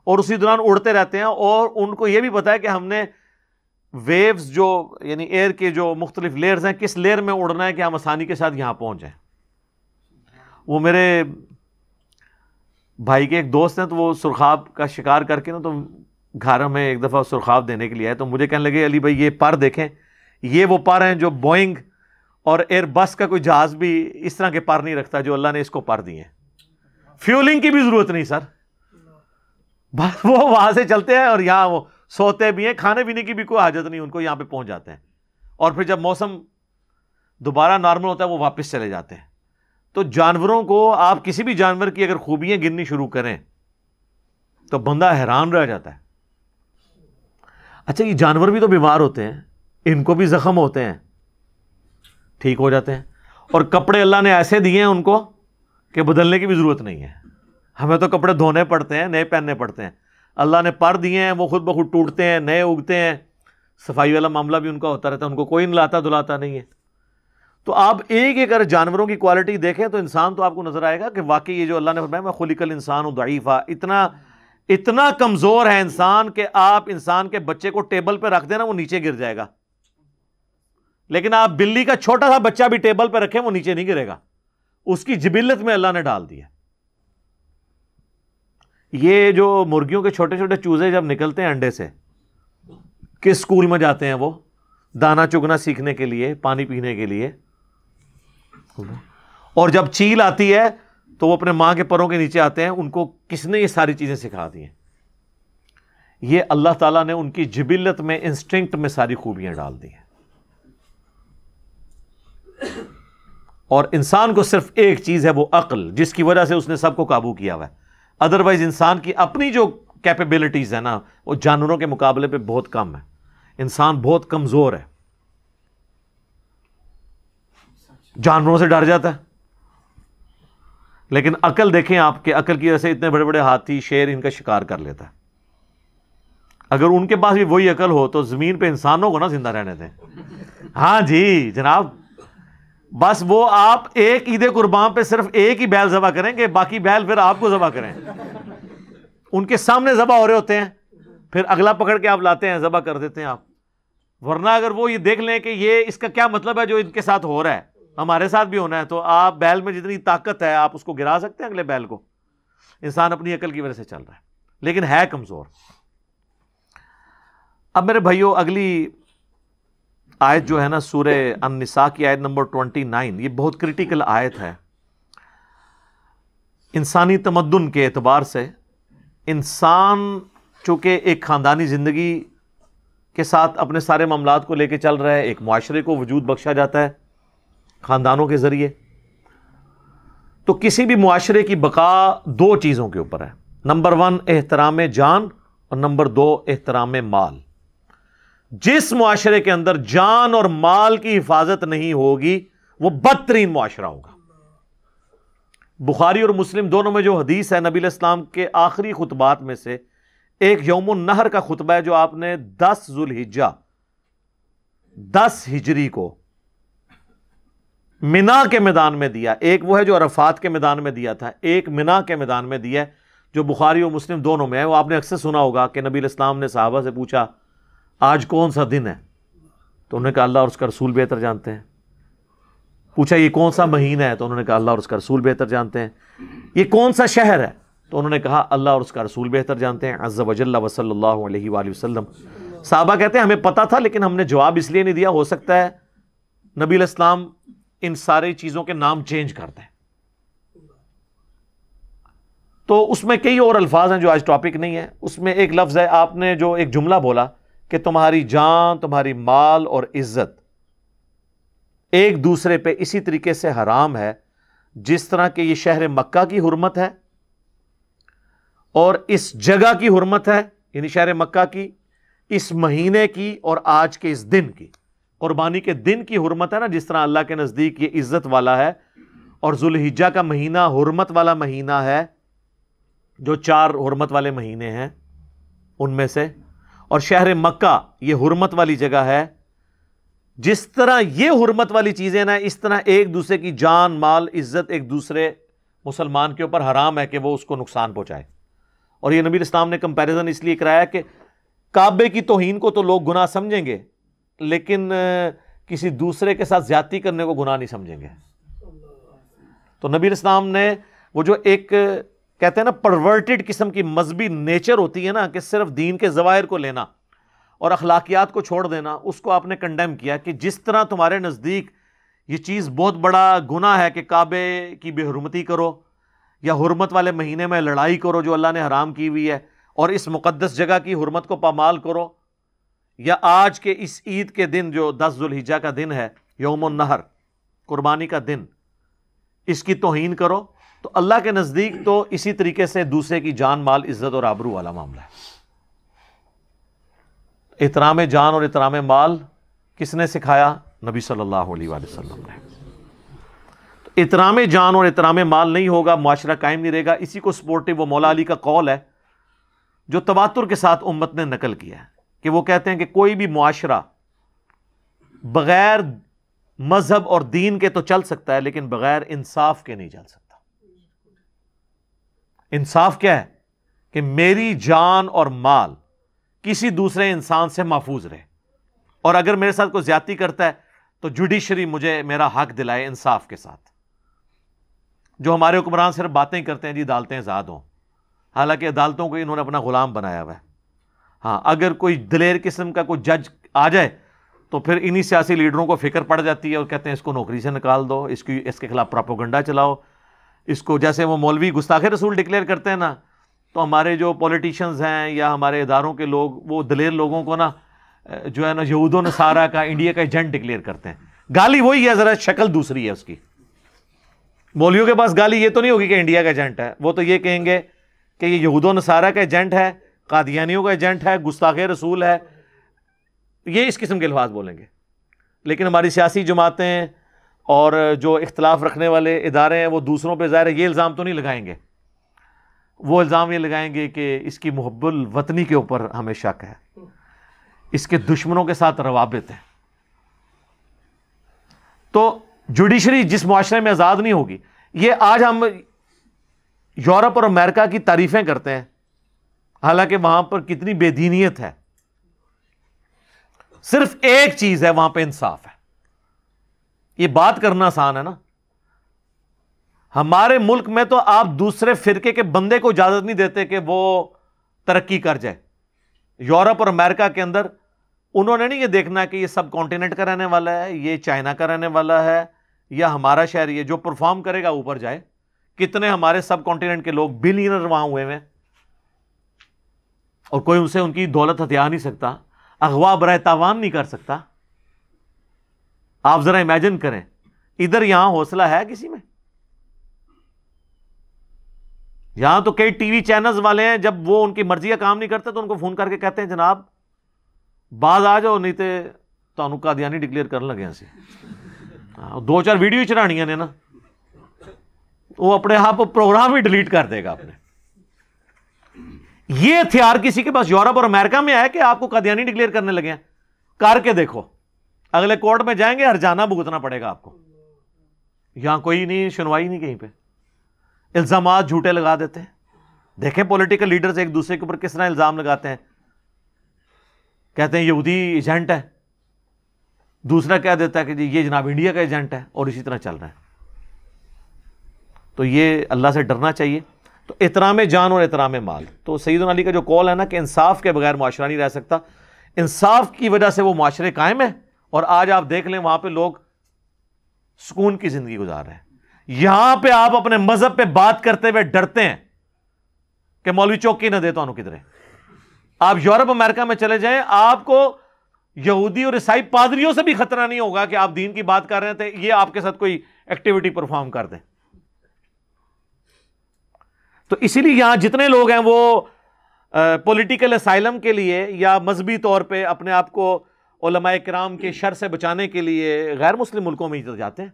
اور اسی دوران اڑتے رہتے ہیں، اور ان کو یہ بھی پتا ہے کہ ہم نے ویوز جو یعنی ایئر کے جو مختلف لیئرز ہیں، کس لیئر میں اڑنا ہے کہ ہم آسانی کے ساتھ یہاں پہنچ جائیں. وہ میرے بھائی کے ایک دوست ہیں، تو وہ سرخاب کا شکار کر کے نا تو گھر میں ایک دفعہ سرخاب دینے کے لیے آئے، تو مجھے کہنے لگے علی بھائی یہ پر دیکھیں، یہ وہ پر ہیں جو بوئنگ اور ایئر بس کا کوئی جہاز بھی اس طرح کے پر نہیں رکھتا جو اللہ نے اس کو پر دیے ہیں. فیولنگ کی بھی ضرورت نہیں سر، بس وہ وہاں سے چلتے ہیں اور یہاں وہ سوتے بھی ہیں، کھانے پینے کی بھی کوئی حاجت نہیں ان کو، یہاں پہ پہنچ جاتے ہیں اور پھر جب موسم دوبارہ نارمل ہوتا ہے وہ واپس چلے جاتے ہیں. تو جانوروں کو آپ کسی بھی جانور کی اگر خوبیاں گننی شروع کریں تو بندہ حیران رہ جاتا ہے. اچھا یہ جانور بھی تو بیمار ہوتے ہیں، ان کو بھی زخم ہوتے ہیں، ٹھیک ہو جاتے ہیں، اور کپڑے اللہ نے ایسے دیے ہیں ان کو کہ بدلنے کی بھی ضرورت نہیں ہے. ہمیں تو کپڑے دھونے پڑتے ہیں، نئے پہننے پڑتے ہیں. اللہ نے پر دیے ہیں، وہ خود بخود ٹوٹتے ہیں، نئے اگتے ہیں. صفائی والا معاملہ بھی ان کا ہوتا رہتا ہے، ان کو کوئی نلاتا دلاتا نہیں ہے. تو آپ ایک ایک اگر جانوروں کی کوالٹی دیکھیں تو انسان تو آپ کو نظر آئے گا کہ واقعی یہ جو اللہ نے فرمایا میں خلق الانسان ضعیفا، اتنا کمزور ہے انسان کہ آپ انسان کے بچے کو ٹیبل پہ رکھ دینا وہ نیچے گر جائے گا، لیکن آپ بلی کا چھوٹا سا بچہ بھی ٹیبل پہ رکھیں وہ نیچے نہیں گرے گا. اس کی جبلت میں اللہ نے ڈال دیا. یہ جو مرغیوں کے چھوٹے چھوٹے چوزے جب نکلتے ہیں انڈے سے، کس سکول میں جاتے ہیں وہ؟ دانا چگنا سیکھنے کے لیے، پانی پینے کے لیے. اور جب چیل آتی ہے تو وہ اپنے ماں کے پروں کے نیچے آتے ہیں. ان کو کس نے یہ ساری چیزیں سکھا دی ہیں؟ یہ اللہ تعالیٰ نے ان کی جبلت میں، انسٹنکٹ میں ساری خوبیاں ڈال دی ہیں. اور انسان کو صرف ایک چیز ہے، وہ عقل، جس کی وجہ سے اس نے سب کو قابو کیا ہوا ہے. ادروائز انسان کی اپنی جو کیپیبلٹیز ہیں نا وہ جانوروں کے مقابلے پہ بہت کم ہے. انسان بہت کمزور ہے، جانوروں سے ڈر جاتا ہے. لیکن عقل دیکھیں آپ کے، عقل کی وجہ سے اتنے بڑے بڑے ہاتھی، شیر ان کا شکار کر لیتا ہے. اگر ان کے پاس بھی وہی عقل ہو تو زمین پہ انسانوں کو نہ زندہ رہنے دیں. ہاں جی جناب، بس وہ آپ ایک عید قربان پہ صرف ایک ہی بیل ذبح کریں گے، باقی بیل پھر آپ کو ذبح کریں. ان کے سامنے ذبح ہو رہے ہوتے ہیں، پھر اگلا پکڑ کے آپ لاتے ہیں، ذبح کر دیتے ہیں آپ. ورنہ اگر وہ یہ دیکھ لیں کہ یہ اس کا کیا مطلب ہے جو ان کے ساتھ ہو رہا ہے، ہمارے ساتھ بھی ہونا ہے، تو آپ بیل میں جتنی طاقت ہے آپ اس کو گرا سکتے ہیں اگلے بیل کو. انسان اپنی عقل کی وجہ سے چل رہا ہے لیکن ہے کمزور. اب میرے بھائیو اگلی آیت جو ہے نا سورہ النساء کی آیت نمبر 29، یہ بہت کریٹیکل آیت ہے. انسانی تمدن کے اعتبار سے انسان چونکہ ایک خاندانی زندگی کے ساتھ اپنے سارے معاملات کو لے کے چل رہا ہے، ایک معاشرے کو وجود بخشا جاتا ہے خاندانوں کے ذریعے. تو کسی بھی معاشرے کی بقا دو چیزوں کے اوپر ہے. نمبر 1 احترام جان اور نمبر 2 احترام مال. جس معاشرے کے اندر جان اور مال کی حفاظت نہیں ہوگی وہ بدترین معاشرہ ہوگا. بخاری اور مسلم دونوں میں جو حدیث ہے نبی علیہ السلام کے آخری خطبات میں سے ایک یوم النحر کا خطبہ ہے جو آپ نے 10 ذوالحجہ 10 ہجری کو منا کے میدان میں دیا. ایک وہ ہے جو عرفات کے میدان میں دیا تھا، ایک منا کے میدان میں دیا ہے جو بخاری اور مسلم دونوں میں ہے. وہ آپ نے اکثر سنا ہوگا کہ نبی علیہ السلام نے صحابہ سے پوچھا آج کون سا دن ہے، تو انہوں نے کہا اللہ اور اس کا رسول بہتر جانتے ہیں. پوچھا یہ کون سا مہینہ ہے، تو انہوں نے کہا اللہ اور اس کا رسول بہتر جانتے ہیں. یہ کون سا شہر ہے، تو انہوں نے کہا اللہ اور اس کا رسول بہتر جانتے ہیں. عز وجل وصلی اللہ علیہ وآلہ وسلم. صحابہ کہتے ہیں ہمیں پتہ تھا لیکن ہم نے جواب اس لیے نہیں دیا، ہو سکتا ہے نبی علیہ السلام ان ساری چیزوں کے نام چینج کرتے ہیں. تو اس میں کئی اور الفاظ ہیں جو آج ٹاپک نہیں ہے. اس میں ایک لفظ ہے، آپ نے جو ایک جملہ بولا کہ تمہاری جان، تمہاری مال اور عزت ایک دوسرے پہ اسی طریقے سے حرام ہے جس طرح کہ یہ شہر مکہ کی حرمت ہے اور اس جگہ کی حرمت ہے، یعنی شہر مکہ کی، اس مہینے کی اور آج کے اس دن کی، قربانی کے دن کی حرمت ہے نا. جس طرح اللہ کے نزدیک یہ عزت والا ہے اور ذوالحجہ کا مہینہ حرمت والا مہینہ ہے، جو 4 حرمت والے مہینے ہیں ان میں سے، اور شہر مکہ یہ حرمت والی جگہ ہے. جس طرح یہ حرمت والی چیزیں نا، اس طرح ایک دوسرے کی جان، مال، عزت ایک دوسرے مسلمان کے اوپر حرام ہے کہ وہ اس کو نقصان پہنچائے. اور یہ نبی اسلام نے کمپیریزن اس لیے کرایا کہ کعبے کی توہین کو تو لوگ گناہ سمجھیں گے، لیکن کسی دوسرے کے ساتھ زیادتی کرنے کو گناہ نہیں سمجھیں گے۔ تو نبی علیہ السلام نے وہ جو ایک کہتے ہیں نا پرورٹڈ قسم کی مذہبی نیچر ہوتی ہے نا، کہ صرف دین کے ظواہر کو لینا اور اخلاقیات کو چھوڑ دینا، اس کو آپ نے کنڈیم کیا کہ جس طرح تمہارے نزدیک یہ چیز بہت بڑا گناہ ہے کہ کعبے کی بے حرمتی کرو یا حرمت والے مہینے میں لڑائی کرو جو اللہ نے حرام کی ہوئی ہے، اور اس مقدس جگہ کی حرمت کو پامال کرو، یا آج کے اس عید کے دن جو 10 ذوالحجہ کا دن ہے، یوم النحر، قربانی کا دن، اس کی توہین کرو، تو اللہ کے نزدیک تو اسی طریقے سے دوسرے کی جان مال عزت اور آبرو والا معاملہ ہے۔ احترام جان اور احترام مال کس نے سکھایا؟ نبی صلی اللہ علیہ وآلہ وسلم نے۔ تو احترام جان اور احترام مال نہیں ہوگا، معاشرہ قائم نہیں رہے گا۔ اسی کو سپورٹو وہ مولا علی کا قول ہے جو تواتر کے ساتھ امت نے نقل کیا ہے، کہ وہ کہتے ہیں کہ کوئی بھی معاشرہ بغیر مذہب اور دین کے تو چل سکتا ہے، لیکن بغیر انصاف کے نہیں چل سکتا۔ انصاف کیا ہے؟ کہ میری جان اور مال کسی دوسرے انسان سے محفوظ رہے، اور اگر میرے ساتھ کوئی زیادتی کرتا ہے تو جوڈیشری مجھے میرا حق دلائے انصاف کے ساتھ۔ جو ہمارے حکمران صرف باتیں کرتے ہیں، جی عدالتیں آزاد ہوں، حالانکہ عدالتوں کو انہوں نے اپنا غلام بنایا ہوا ہے۔ ہاں، اگر کوئی دلیر قسم کا کوئی جج آ جائے تو پھر انہی سیاسی لیڈروں کو فکر پڑ جاتی ہے اور کہتے ہیں اس کو نوکری سے نکال دو، اس کے خلاف پراپوگنڈا چلاؤ، اس کو، جیسے وہ مولوی گستاخ رسول ڈکلیئر کرتے ہیں نا، تو ہمارے جو پولیٹیشنز ہیں یا ہمارے اداروں کے لوگ وہ دلیر لوگوں کو نا جو ہے نا یہود و نصارہ کا انڈیا کا ایجنٹ ڈکلیئر کرتے ہیں۔ گالی وہی ہے، ذرا شکل دوسری ہے اس کی۔ مولویوں کے پاس گالی یہ تو نہیں ہوگی کہ انڈیا کا ایجنٹ ہے، وہ تو یہ کہیں گے کہ یہ یہود و نصارہ کا ایجنٹ ہے، قادیانیوں کا ایجنٹ ہے، گستاخ رسول ہے، یہ اس قسم کے الفاظ بولیں گے۔ لیکن ہماری سیاسی جماعتیں اور جو اختلاف رکھنے والے ادارے ہیں وہ دوسروں پہ ظاہر ہے یہ الزام تو نہیں لگائیں گے، وہ الزام یہ لگائیں گے کہ اس کی محب الوطنی کے اوپر ہمیں شک ہے، اس کے دشمنوں کے ساتھ روابط ہیں۔ تو جوڈیشری جس معاشرے میں آزاد نہیں ہوگی، یہ آج ہم یورپ اور امریکہ کی تعریفیں کرتے ہیں، حالانکہ وہاں پر کتنی بے دینیت ہے۔ صرف ایک چیز ہے وہاں پہ، انصاف ہے۔ یہ بات کرنا آسان ہے نا، ہمارے ملک میں تو آپ دوسرے فرقے کے بندے کو اجازت نہیں دیتے کہ وہ ترقی کر جائے۔ یورپ اور امریکہ کے اندر انہوں نے نہیں یہ دیکھنا کہ یہ سب کانٹیننٹ کا رہنے والا ہے، یہ چائنا کا رہنے والا ہے یا ہمارا شہری ہے، جو پرفارم کرے گا اوپر جائے۔ کتنے ہمارے سب کانٹیننٹ کے لوگ بلینئر وہاں ہوئے ہیں، اور کوئی ان سے ان کی دولت ہتھیا نہیں سکتا، اغوا برائے تاوان نہیں کر سکتا۔ آپ ذرا امیجن کریں، ادھر یہاں حوصلہ ہے کسی میں؟ یہاں تو کئی ٹی وی چینلز والے ہیں، جب وہ ان کی مرضی کا کام نہیں کرتے تو ان کو فون کر کے کہتے ہیں جناب باز آ جاؤ، نہیں تے تانوں قادیانی ڈکلیئر کرن لگے ہیں سی۔ 2-4 ویڈیو چڑھانیاں نے نا، وہ اپنے آپ پروگرام ہی ڈیلیٹ کر دے گا اپنے۔ یہ ہتھیار کسی کے پاس یورپ اور امریکہ میں ہے کہ آپ کو قادیانی ڈکلیئر کرنے لگے ہیں؟ کر کے دیکھو، اگلے کورٹ میں جائیں گے ہرجانہ بھگتنا پڑے گا آپ کو۔ یہاں کوئی نہیں، سنوائی نہیں کہیں پہ، الزامات جھوٹے لگا دیتے ہیں۔ دیکھیں پولیٹیکل لیڈرز ایک دوسرے کے اوپر کس طرح الزام لگاتے ہیں، کہتے ہیں یہودی ایجنٹ ہے، دوسرا کہہ دیتا ہے کہ جی یہ جناب انڈیا کا ایجنٹ ہے، اور اسی طرح چل رہا ہے۔ تو یہ اللہ سے ڈرنا چاہیے۔ تو احترام جان اور احترام مال، تو سیدنا علی کا جو قول ہے نا کہ انصاف کے بغیر معاشرہ نہیں رہ سکتا، انصاف کی وجہ سے وہ معاشرے قائم ہیں، اور آج آپ دیکھ لیں وہاں پہ لوگ سکون کی زندگی گزار رہے ہیں۔ یہاں پہ آپ اپنے مذہب پہ بات کرتے ہوئے ڈرتے ہیں کہ مولوی چوکی نہ دے تو انہوں کدھر ہے۔ آپ یورپ امریکہ میں چلے جائیں، آپ کو یہودی اور عیسائی پادریوں سے بھی خطرہ نہیں ہوگا کہ آپ دین کی بات کر رہے تھے، یہ آپ کے ساتھ کوئی ایکٹیویٹی پرفارم کر دیں۔ تو اسی لیے یہاں جتنے لوگ ہیں وہ پولیٹیکل اسائلم کے لیے یا مذہبی طور پہ اپنے آپ کو علماء کرام کے شر سے بچانے کے لیے غیر مسلم ملکوں میں ہی جاتے ہیں،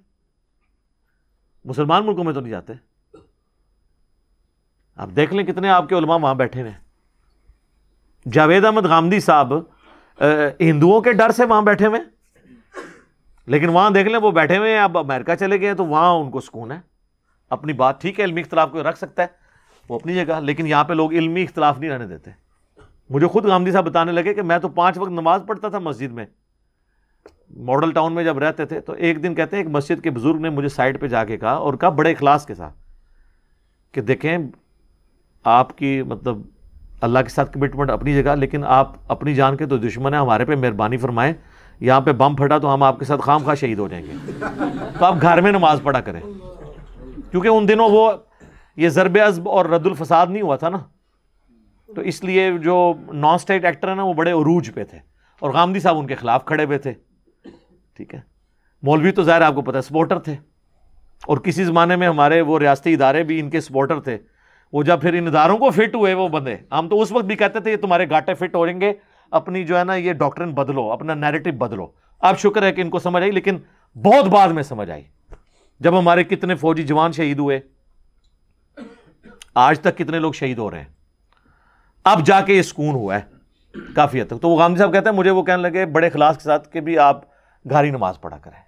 مسلمان ملکوں میں تو نہیں جاتے۔ آپ دیکھ لیں کتنے آپ کے علماء وہاں بیٹھے ہوئے ہیں۔ جاوید احمد غامدی صاحب ہندوؤں کے ڈر سے وہاں بیٹھے ہوئے ہیں، لیکن وہاں دیکھ لیں وہ بیٹھے ہوئے ہیں، اب امریکہ چلے گئے تو وہاں ان کو سکون ہے، اپنی بات ٹھیک ہے، علمی اختلاف کو رکھ سکتا ہے وہ اپنی جگہ، لیکن یہاں پہ لوگ علمی اختلاف نہیں رہنے دیتے۔ مجھے خود غامدی صاحب بتانے لگے کہ میں تو 5 وقت نماز پڑھتا تھا مسجد میں، ماڈل ٹاؤن میں جب رہتے تھے، تو ایک دن کہتے ہیں ایک مسجد کے بزرگ نے مجھے سائڈ پہ جا کے کہا، اور کہا بڑے اخلاص کے ساتھ کہ دیکھیں آپ کی مطلب اللہ کے ساتھ کمٹمنٹ اپنی جگہ، لیکن آپ اپنی جان کے تو دشمن ہیں، ہمارے پہ مہربانی فرمائیں، یہاں پہ بم پھٹا تو ہم آپ کے ساتھ خام خواہ شہید ہو جائیں گے، تو آپ گھر میں نماز پڑھا کریں، کیونکہ ان دنوں وہ یہ ضرب عضب اور رد الفساد نہیں ہوا تھا نا، تو اس لیے جو نان اسٹیٹ ایکٹر ہیں نا وہ بڑے عروج پہ تھے، اور غامدی صاحب ان کے خلاف کھڑے ہوئے تھے، ٹھیک ہے۔ مولوی تو ظاہر آپ کو پتہ ہے سپورٹر تھے، اور کسی زمانے میں ہمارے وہ ریاستی ادارے بھی ان کے سپورٹر تھے، وہ جب پھر ان اداروں کو فٹ ہوئے وہ بندے، ہم تو اس وقت بھی کہتے تھے یہ تمہارے گاٹے فٹ ہو جائیں گے، اپنی جو ہے نا یہ ڈاکٹرن بدلو، اپنا نیریٹو بدلو۔ اب شکر ہے کہ ان کو سمجھ آئی، لیکن بہت بعد میں سمجھ آئی، جب ہمارے کتنے فوجی جوان شہید ہوئے، آج تک کتنے لوگ شہید ہو رہے ہیں، اب جا کے یہ سکون ہوا ہے کافی حد تک۔ تو وہ غامدی صاحب کہتے ہیں مجھے وہ کہنے لگے بڑے اخلاص کے ساتھ کہ بھی آپ گھر ہی نماز پڑھا کریں،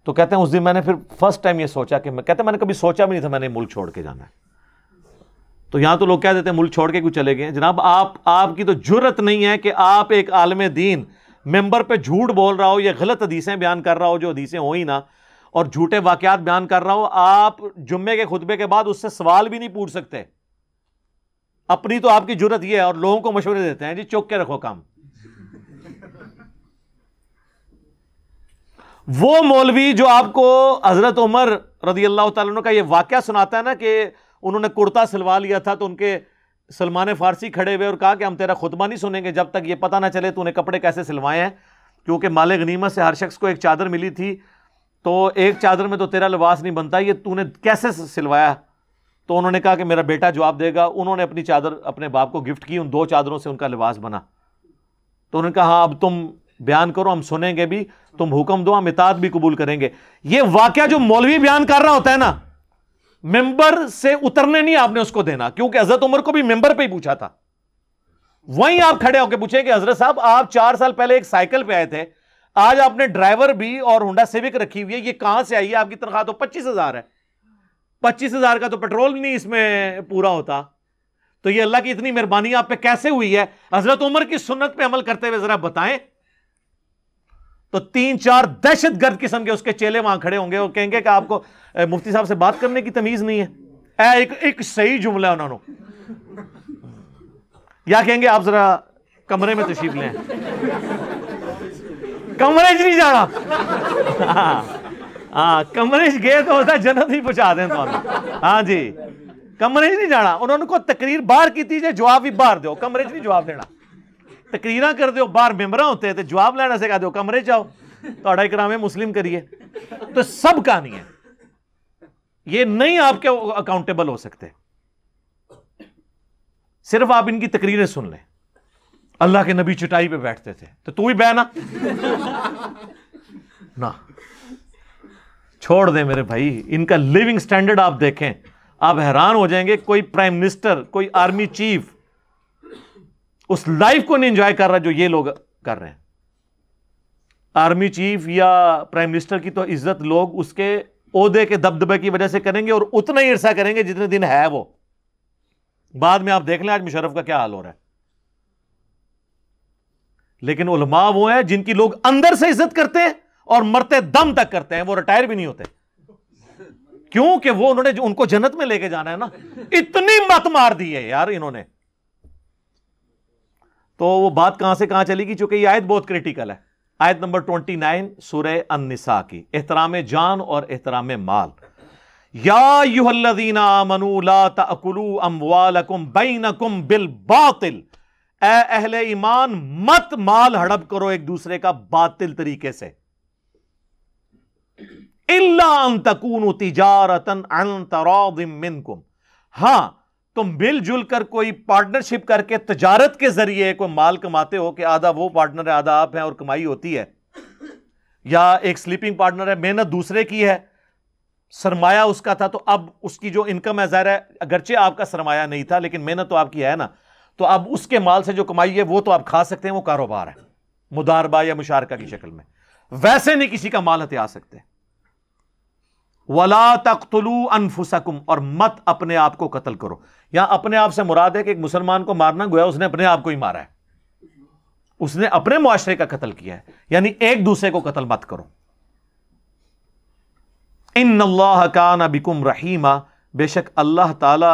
تو کہتے ہیں اس دن میں نے پھر فرسٹ ٹائم یہ سوچا کہ میں نے کبھی سوچا بھی نہیں تھا میں نے ملک چھوڑ کے جانا ہے۔ تو یہاں تو لوگ کہہ دیتے ہیں ملک چھوڑ کے کیوں چلے گئے، جناب آپ کی تو جرت نہیں ہے کہ آپ ایک عالم دین ممبر پہ جھوٹ بول رہا ہو یا غلط حدیثیں بیان کر رہا ہو جو حدیثیں ہو ہی نہ، اور جھوٹے واقعات بیان کر رہا ہو، آپ جمعے کے خطبے کے بعد اس سے سوال بھی نہیں پوچھ سکتے۔ اپنی تو آپ کی جرت یہ ہے، اور لوگوں کو مشورے دیتے ہیں جی چوک کے رکھو کام۔ وہ مولوی جو آپ کو حضرت عمر رضی اللہ تعالیٰ عنہ کا یہ واقعہ سناتا ہے نا کہ انہوں نے کرتا سلوا لیا تھا، تو ان کے سلمان فارسی کھڑے ہوئے اور کہا کہ ہم تیرا خطبہ نہیں سنیں گے جب تک یہ پتہ نہ چلے تو نے کپڑے کیسے سلوائے ہیں، کیونکہ مال غنیمت سے ہر شخص کو ایک چادر ملی تھی، تو ایک چادر میں تو تیرا لباس نہیں بنتا، یہ تو نے کیسے سلوایا؟ تو انہوں نے کہا کہ میرا بیٹا جواب دے گا۔ انہوں نے اپنی چادر اپنے باپ کو گفٹ کی، ان 2 چادروں سے ان کا لباس بنا۔ تو انہوں نے کہا ہاں اب تم بیان کرو، ہم سنیں گے بھی، تم حکم دو، ہم اطاعت بھی قبول کریں گے۔ یہ واقعہ جو مولوی بیان کر رہا ہوتا ہے نا، ممبر سے اترنے نہیں آپ نے اس کو دینا، کیونکہ حضرت عمر کو بھی ممبر پہ ہی پوچھا تھا۔ وہیں آپ کھڑے ہو کے پوچھیں کہ حضرت صاحب آپ 4 سال پہلے ایک سائیکل پہ آئے تھے، آج آپ نے ڈرائیور بھی اور ہونڈا سیوک رکھی ہوئی ہے، یہ کہاں سے آئی ہے؟ آپ کی تنخواہ تو 25,000 ہے، 25,000 کا تو پیٹرول نہیں اس میں پورا ہوتا، تو یہ اللہ کی اتنی مہربانی آپ پہ کیسے ہوئی ہے؟ حضرت عمر کی سنت پہ عمل کرتے ہوئے ذرا بتائیں۔ تو 3-4 دہشت گرد قسم کے اس کے چیلے وہاں کھڑے ہوں گے اور کہیں گے کہ آپ کو مفتی صاحب سے بات کرنے کی تمیز نہیں ہے۔ ایک صحیح جملہ ہے انہوں نے، یا کہیں گے آپ ذرا کمرے میں تشریف لیں، کمرے نہیں جانا، ہاں کمرے گئے تو ہوتا جنت ہی پہنچا دیں تو، ہاں جی کمرے نہیں جانا۔ انہوں نے کو تقریر باہر کی تھی، جواب بھی باہر دو، کمرے نہیں جواب دینا۔ تقریراں کر دیو باہر ممبراں ہوتے ہیں تو جواب لینا سے کہا دیو کمرے جاؤ، تو اکرام مسلم کریے۔ تو سب کہانی ہے، یہ نہیں آپ کے اکاؤنٹیبل ہو سکتے، صرف آپ ان کی تقریریں سن لیں۔ اللہ کے نبی چٹائی پہ بیٹھتے تھے تو ہی بہنا نہ، چھوڑ دیں میرے بھائی، ان کا لیونگ سٹینڈرڈ آپ دیکھیں، آپ حیران ہو جائیں گے۔ کوئی پرائم منسٹر، کوئی آرمی چیف اس لائف کو نہیں انجوائے کر رہا جو یہ لوگ کر رہے ہیں۔ آرمی چیف یا پرائم منسٹر کی تو عزت لوگ اس کے عہدے کے دبدبے کی وجہ سے کریں گے، اور اتنا ہی عرصہ کریں گے جتنے دن ہے وہ۔ بعد میں آپ دیکھ لیں آج مشرف کا کیا حال ہو رہا ہے۔ لیکن علماء وہ ہیں جن کی لوگ اندر سے عزت کرتے ہیں اور مرتے دم تک کرتے ہیں، وہ ریٹائر بھی نہیں ہوتے، کیونکہ وہ انہوں نے ان کو جنت میں لے کے جانا ہے نا۔ اتنی مت مار دی ہے یار انہوں نے۔ تو وہ بات کہاں سے کہاں چلی گی، چونکہ یہ آیت بہت کریٹیکل ہے، آیت نمبر 29 سورہ النساء کی، احترام جان اور احترام مال۔ یا ایھا الذین آمنوا لا تأکلوا اموالکم بینکم بالباطل، اے اہل ایمان مت مال ہڑپ کرو ایک دوسرے کا باطل طریقے سے، الا ان تکونوا تجارۃ عن تراض منکم، ہاں تم مل جل کر کوئی پارٹنرشپ کر کے تجارت کے ذریعے کوئی مال کماتے ہو کہ آدھا وہ پارٹنر ہے آدھا آپ ہیں اور کمائی ہوتی ہے، یا ایک سلیپنگ پارٹنر ہے، محنت دوسرے کی ہے، سرمایہ اس کا تھا تو اب اس کی جو انکم ہے ظاہر ہے اگرچہ آپ کا سرمایہ نہیں تھا لیکن محنت تو آپ کی ہے نا، تو اب اس کے مال سے جو کمائی ہے وہ تو آپ کھا سکتے ہیں، وہ کاروبار ہے مداربہ یا مشارکہ کی شکل میں، ویسے نہیں کسی کا مال ہتھیا سکتے۔ وَلَا تَقْتُلُوا أَنفُسَكُمْ، اور مت اپنے آپ کو قتل کرو. یہاں اپنے آپ سے مراد ہے کہ ایک مسلمان کو مارنا گویا اس نے اپنے آپ کو ہی مارا ہے، اس نے اپنے معاشرے کا قتل کیا ہے، یعنی ایک دوسرے کو قتل مت کرو. ان اللہ کان بکم رحیما، بے شک اللہ تعالی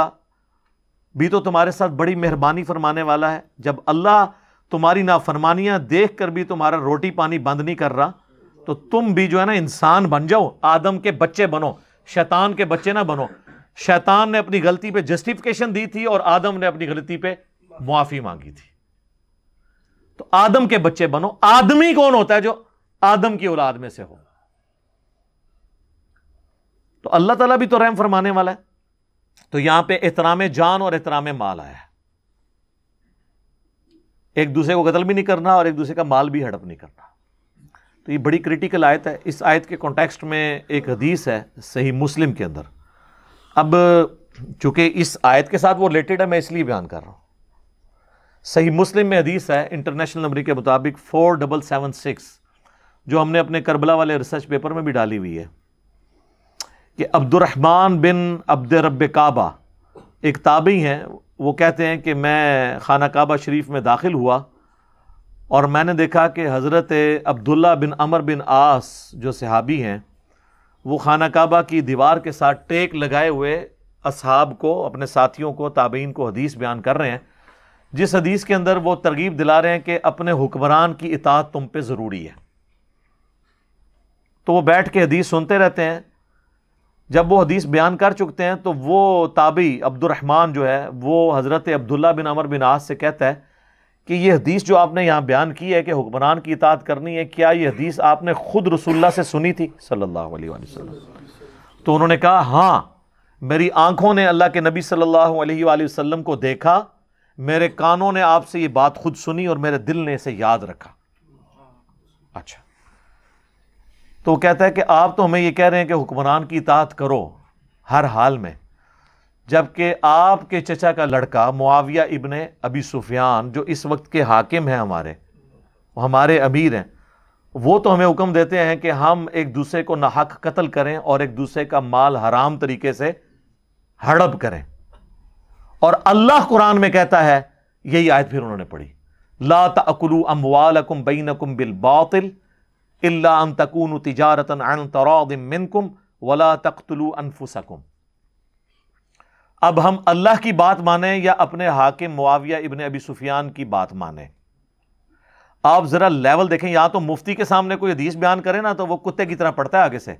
بھی تو تمہارے ساتھ بڑی مہربانی فرمانے والا ہے. جب اللہ تمہاری نافرمانیاں دیکھ کر بھی تمہارا روٹی پانی بند نہیں کر رہا تو تم بھی جو ہے نا انسان بن جاؤ، آدم کے بچے بنو، شیطان کے بچے نہ بنو. شیطان نے اپنی غلطی پہ جسٹیفیکیشن دی تھی اور آدم نے اپنی غلطی پہ معافی مانگی تھی. تو آدم کے بچے بنو. آدمی کون ہوتا ہے؟ جو آدم کی اولاد میں سے ہو. تو اللہ تعالیٰ بھی تو رحم فرمانے والا ہے. تو یہاں پہ احترام جان اور احترام مال آیا ہے. ایک دوسرے کو قتل بھی نہیں کرنا اور ایک دوسرے کا مال بھی ہڑپ نہیں کرنا. تو یہ بڑی کریٹیکل آیت ہے. اس آیت کے کانٹیکسٹ میں ایک حدیث ہے صحیح مسلم کے اندر. اب چونکہ اس آیت کے ساتھ وہ ریلیٹڈ ہے میں اس لیے بیان کر رہا ہوں. صحیح مسلم میں حدیث ہے انٹرنیشنل نمبر کے مطابق 4776، جو ہم نے اپنے کربلا والے ریسرچ پیپر میں بھی ڈالی ہوئی ہے، کہ عبد الرحمن بن عبد رب کعبہ ایک تابعی ہیں. وہ کہتے ہیں کہ میں خانہ کعبہ شریف میں داخل ہوا اور میں نے دیکھا کہ حضرت عبداللہ بن عمر بن عاص جو صحابی ہیں وہ خانہ کعبہ کی دیوار کے ساتھ ٹیک لگائے ہوئے اصحاب کو، اپنے ساتھیوں کو، تابعین کو حدیث بیان کر رہے ہیں، جس حدیث کے اندر وہ ترغیب دلا رہے ہیں کہ اپنے حکمران کی اطاعت تم پہ ضروری ہے. تو وہ بیٹھ کے حدیث سنتے رہتے ہیں. جب وہ حدیث بیان کر چکتے ہیں تو وہ تابعی عبد الرحمن جو ہے وہ حضرت عبداللہ بن عمر بن عاص سے کہتا ہے کہ یہ حدیث جو آپ نے یہاں بیان کی ہے کہ حکمران کی اطاعت کرنی ہے، کیا یہ حدیث آپ نے خود رسول اللہ سے سنی تھی صلی اللہ علیہ وآلہ وسلم؟ تو انہوں نے کہا ہاں، میری آنکھوں نے اللہ کے نبی صلی اللہ علیہ وآلہ وسلم کو دیکھا، میرے کانوں نے آپ سے یہ بات خود سنی اور میرے دل نے اسے یاد رکھا. اچھا، تو وہ کہتا ہے کہ آپ تو ہمیں یہ کہہ رہے ہیں کہ حکمران کی اطاعت کرو ہر حال میں، جبکہ آپ کے چچا کا لڑکا معاویہ ابن ابی سفیان جو اس وقت کے حاکم ہیں، ہمارے امیر ہیں، وہ تو ہمیں حکم دیتے ہیں کہ ہم ایک دوسرے کو ناحق قتل کریں اور ایک دوسرے کا مال حرام طریقے سے ہڑپ کریں. اور اللہ قرآن میں کہتا ہے، یہی آیت پھر انہوں نے پڑھی، لا تأکلوا اموالکم بینکم بالباطل الا ان تکونوا تجارۃ عن تراض منکم ولا تقتلوا انفسکم. اب ہم اللہ کی بات مانیں یا اپنے حاکم معاویہ ابن ابی سفیان کی بات مانیں؟ آپ ذرا لیول دیکھیں. یہاں تو مفتی کے سامنے کوئی حدیث بیان کرے نا تو وہ کتے کی طرح پڑھتا ہے آگے سے.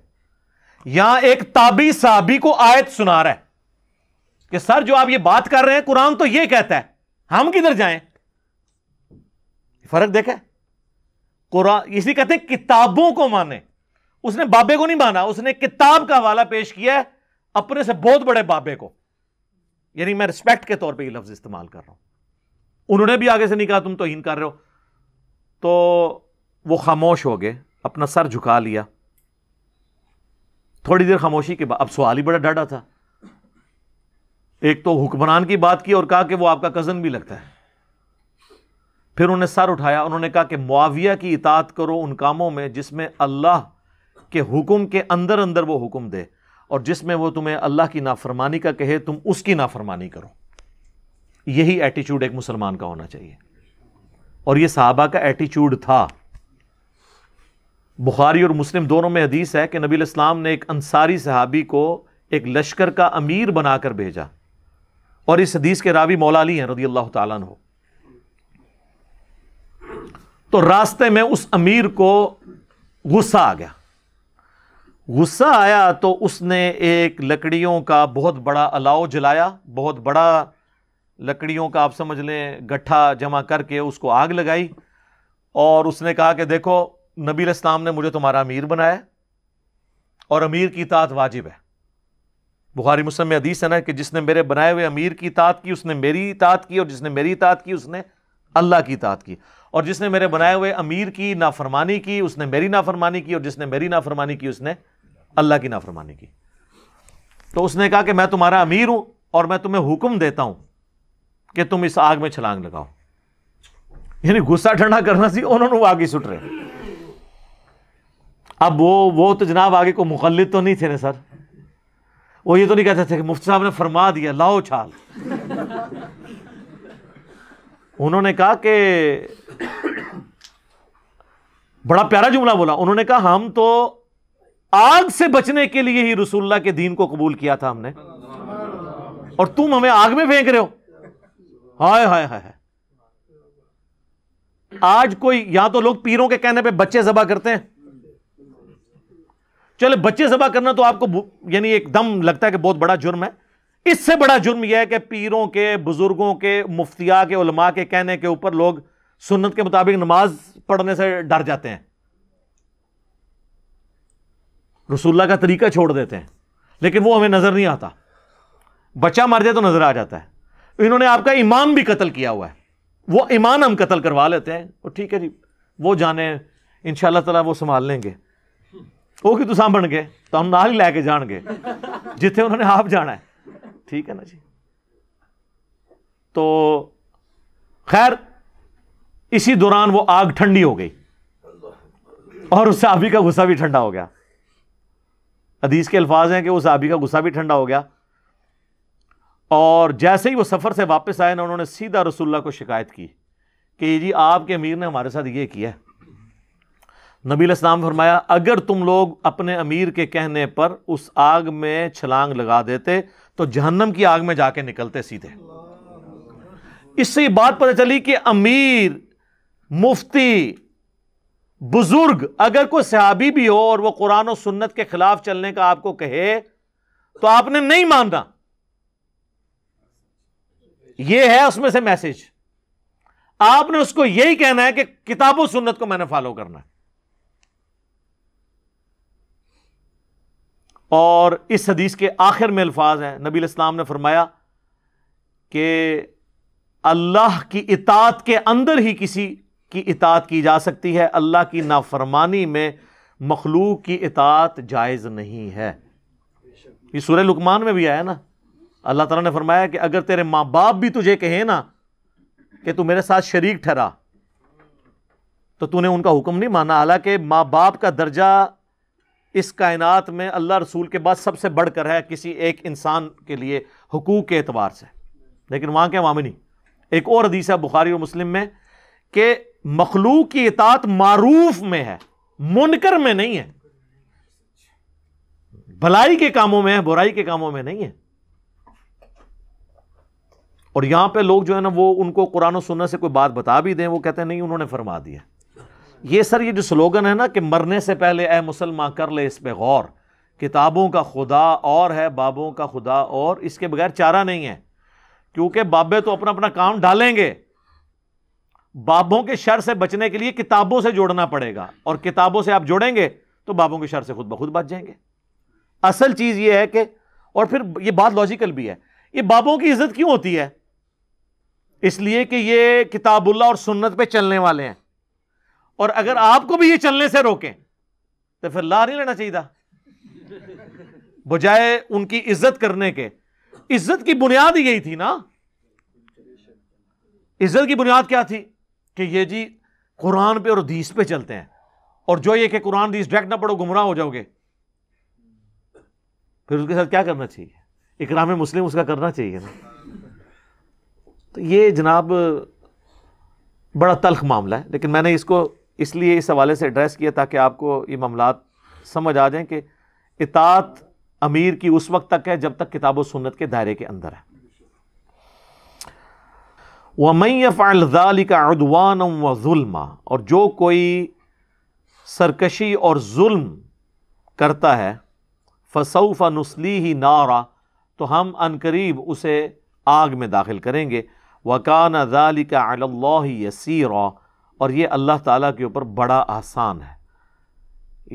یہاں ایک تابعی صحابی کو آیت سنا رہا ہے کہ سر جو آپ یہ بات کر رہے ہیں قرآن تو یہ کہتا ہے، ہم کدھر جائیں؟ فرق دیکھا؟ قرآن اسی کہتے ہیں کتابوں کو مانے. اس نے بابے کو نہیں مانا، اس نے کتاب کا حوالہ پیش کیا ہے اپنے سے بہت بڑے بابے کو. یعنی میں رسپیکٹ کے طور پہ یہ لفظ استعمال کر رہا ہوں. انہوں نے بھی آگے سے نہیں کہا تم توہین کر رہے ہو. تو وہ خاموش ہو گئے، اپنا سر جھکا لیا. تھوڑی دیر خاموشی کے بعد اب سوال ہی بڑا ڈاڈا تھا. ایک تو حکمران کی بات کی اور کہا کہ وہ آپ کا کزن بھی لگتا ہے. پھر انہوں نے سر اٹھایا، انہوں نے کہا کہ معاویہ کی اطاعت کرو ان کاموں میں جس میں اللہ کے حکم کے اندر اندر وہ حکم دے، اور جس میں وہ تمہیں اللہ کی نافرمانی کا کہے تم اس کی نافرمانی کرو. یہی ایٹیچیوڈ ایک مسلمان کا ہونا چاہیے، اور یہ صحابہ کا ایٹیچیوڈ تھا. بخاری اور مسلم دونوں میں حدیث ہے کہ نبی علیہ السلام نے ایک انصاری صحابی کو ایک لشکر کا امیر بنا کر بھیجا، اور اس حدیث کے راوی مولا علی ہیں رضی اللہ تعالیٰ عنہ. تو راستے میں اس امیر کو غصہ آ گیا. غصہ آیا تو اس نے ایک لکڑیوں کا بہت بڑا الاؤ جلایا، بہت بڑا لکڑیوں کا آپ سمجھ لیں گٹھا جمع کر کے اس کو آگ لگائی، اور اس نے کہا کہ دیکھو نبی علیہ السلام نے مجھے تمہارا امیر بنایا اور امیر کی اطاعت واجب ہے. بخاری مسلم میں حدیث ہے نا کہ جس نے میرے بنائے ہوئے امیر کی اطاعت کی اس نے میری اطاعت کی، اور جس نے میری اطاعت کی اس نے اللہ کی اطاعت کی، اور جس نے میرے بنائے ہوئے امیر کی نافرمانی کی اس نے میری نافرمانی کی، اور جس نے میری نافرمانی کی اس نے اللہ کی نافرمانی کی. تو اس نے کہا کہ میں تمہارا امیر ہوں اور میں تمہیں حکم دیتا ہوں کہ تم اس آگ میں چھلانگ لگاؤ. یعنی غصہ ٹھنڈا کرنا سی، انہوں نے وہ آگے سٹ رہے. اب وہ تو جناب آگے کو مخلد تو نہیں تھے نا سر، وہ یہ تو نہیں کہتے تھے کہ مفتی صاحب نے فرما دیا لاؤ چھال. انہوں نے کہا کہ بڑا پیارا جملہ بولا. انہوں نے کہا ہم تو آگ سے بچنے کے لیے ہی رسول اللہ کے دین کو قبول کیا تھا ہم نے, اور تم ہمیں آگ میں پھینک رہے ہو. ہائے ہائے ہائے. آج کوئی یہاں تو لوگ پیروں کے کہنے پہ بچے ذبح کرتے ہیں. چلے بچے ذبح کرنا تو آپ کو یعنی ایک دم لگتا ہے کہ بہت بڑا جرم ہے. اس سے بڑا جرم یہ ہے کہ پیروں کے, بزرگوں کے, مفتیاء کے, علماء کے کہنے کے اوپر لوگ سنت کے مطابق نماز پڑھنے سے ڈر جاتے ہیں, رسول اللہ کا طریقہ چھوڑ دیتے ہیں, لیکن وہ ہمیں نظر نہیں آتا. بچہ مر جائے تو نظر آ جاتا ہے. انہوں نے آپ کا ایمان بھی قتل کیا ہوا ہے, وہ ایمان ہم قتل کروا لیتے ہیں. اور ٹھیک ہے جی, وہ جانے انشاءاللہ تعالیٰ وہ سنبھال لیں گے. وہ کہ تساں بن گئے تو ہم نال ہی لے کے جان گے جتنے انہوں نے آپ جانا ہے. ٹھیک ہے نا جی. تو خیر اسی دوران وہ آگ ٹھنڈی ہو گئی اور اس صحابی کا غصہ بھی ٹھنڈا ہو گیا. حدیث کے الفاظ ہیں کہ اس صحابی کا غصہ بھی ٹھنڈا ہو گیا, اور جیسے ہی وہ سفر سے واپس آئے نا, انہوں نے سیدھا رسول اللہ کو شکایت کی کہ جی آپ کے امیر نے ہمارے ساتھ یہ کیا ہے. نبی علیہ السلام فرمایا اگر تم لوگ اپنے امیر کے کہنے پر اس آگ میں چھلانگ لگا دیتے تو جہنم کی آگ میں جا کے نکلتے سیدھے. اس سے یہ بات پتہ چلی کہ امیر, مفتی, بزرگ اگر کوئی صحابی بھی ہو اور وہ قرآن و سنت کے خلاف چلنے کا آپ کو کہے تو آپ نے نہیں ماننا. یہ ہے اس میں سے میسج. آپ نے اس کو یہی کہنا ہے کہ کتاب و سنت کو میں نے فالو کرنا ہے. اور اس حدیث کے آخر میں الفاظ ہیں, نبی علیہ السلام نے فرمایا کہ اللہ کی اطاعت کے اندر ہی کسی کی اطاعت کی جا سکتی ہے, اللہ کی نافرمانی میں مخلوق کی اطاعت جائز نہیں ہے. یہ سورہ لقمان میں بھی آیا نا, اللہ تعالیٰ نے فرمایا کہ اگر تیرے ماں باپ بھی تجھے کہیں نا کہ تو میرے ساتھ شریک ٹھہرا تو تو نے ان کا حکم نہیں مانا. حالانکہ ماں باپ کا درجہ اس کائنات میں اللہ رسول کے بعد سب سے بڑھ کر ہے کسی ایک انسان کے لیے حقوق کے اعتبار سے, لیکن وہاں کے وہاں نہیں. ایک اور حدیث ہے بخاری اور مسلم میں کہ مخلوق کی اطاعت معروف میں ہے, منکر میں نہیں ہے. بھلائی کے کاموں میں ہے, برائی کے کاموں میں نہیں ہے. اور یہاں پہ لوگ جو ہے نا وہ ان کو قرآن و سنت سے کوئی بات بتا بھی دیں, وہ کہتے ہیں نہیں انہوں نے فرما دیا. یہ سر یہ جو سلوگن ہے نا کہ مرنے سے پہلے اے مسلمان کر لے اس پہ غور, کتابوں کا خدا اور ہے بابوں کا خدا اور, اس کے بغیر چارہ نہیں ہے. کیونکہ بابے تو اپنا اپنا کام ڈالیں گے, بابوں کے شر سے بچنے کے لیے کتابوں سے جوڑنا پڑے گا, اور کتابوں سے آپ جوڑیں گے تو بابوں کے شر سے خود بخود بچ جائیں گے. اصل چیز یہ ہے کہ, اور پھر یہ بات لاجیکل بھی ہے, یہ بابوں کی عزت کیوں ہوتی ہے؟ اس لیے کہ یہ کتاب اللہ اور سنت پہ چلنے والے ہیں, اور اگر آپ کو بھی یہ چلنے سے روکیں تو پھر لا نہیں لینا چاہیے تھا بجائے ان کی عزت کرنے کے. عزت کی بنیاد ہی یہی تھی نا. عزت کی بنیاد کیا تھی کہ یہ جی قرآن پہ اور حدیث پہ چلتے ہیں, اور جو یہ کہ قرآن حدیث ڈائریکٹ نہ پڑھو گمراہ ہو جاؤ گے, پھر اس کے ساتھ کیا کرنا چاہیے؟ اکرام مسلم اس کا کرنا چاہیے نا. تو یہ جناب بڑا تلخ معاملہ ہے, لیکن میں نے اس کو اس لیے اس حوالے سے ایڈریس کیا تاکہ آپ کو یہ معاملات سمجھ آ جائیں کہ اطاعت امیر کی اس وقت تک ہے جب تک کتاب و سنت کے دائرے کے اندر ہے. وَمَن يَفْعَلْ ذَلِكَ عُدْوَانًا وَظُلْمًا, اور جو کوئی سرکشی اور ظلم کرتا ہے, فَسَوْفَ نُصْلِيهِ نَارًا, تو ہم عنقریب اسے آگ میں داخل کریں گے. وَكَانَ ذَلِكَ عَلَى اللَّهِ يَسِيرًا, اور یہ اللہ تعالیٰ کے اوپر بڑا آسان ہے.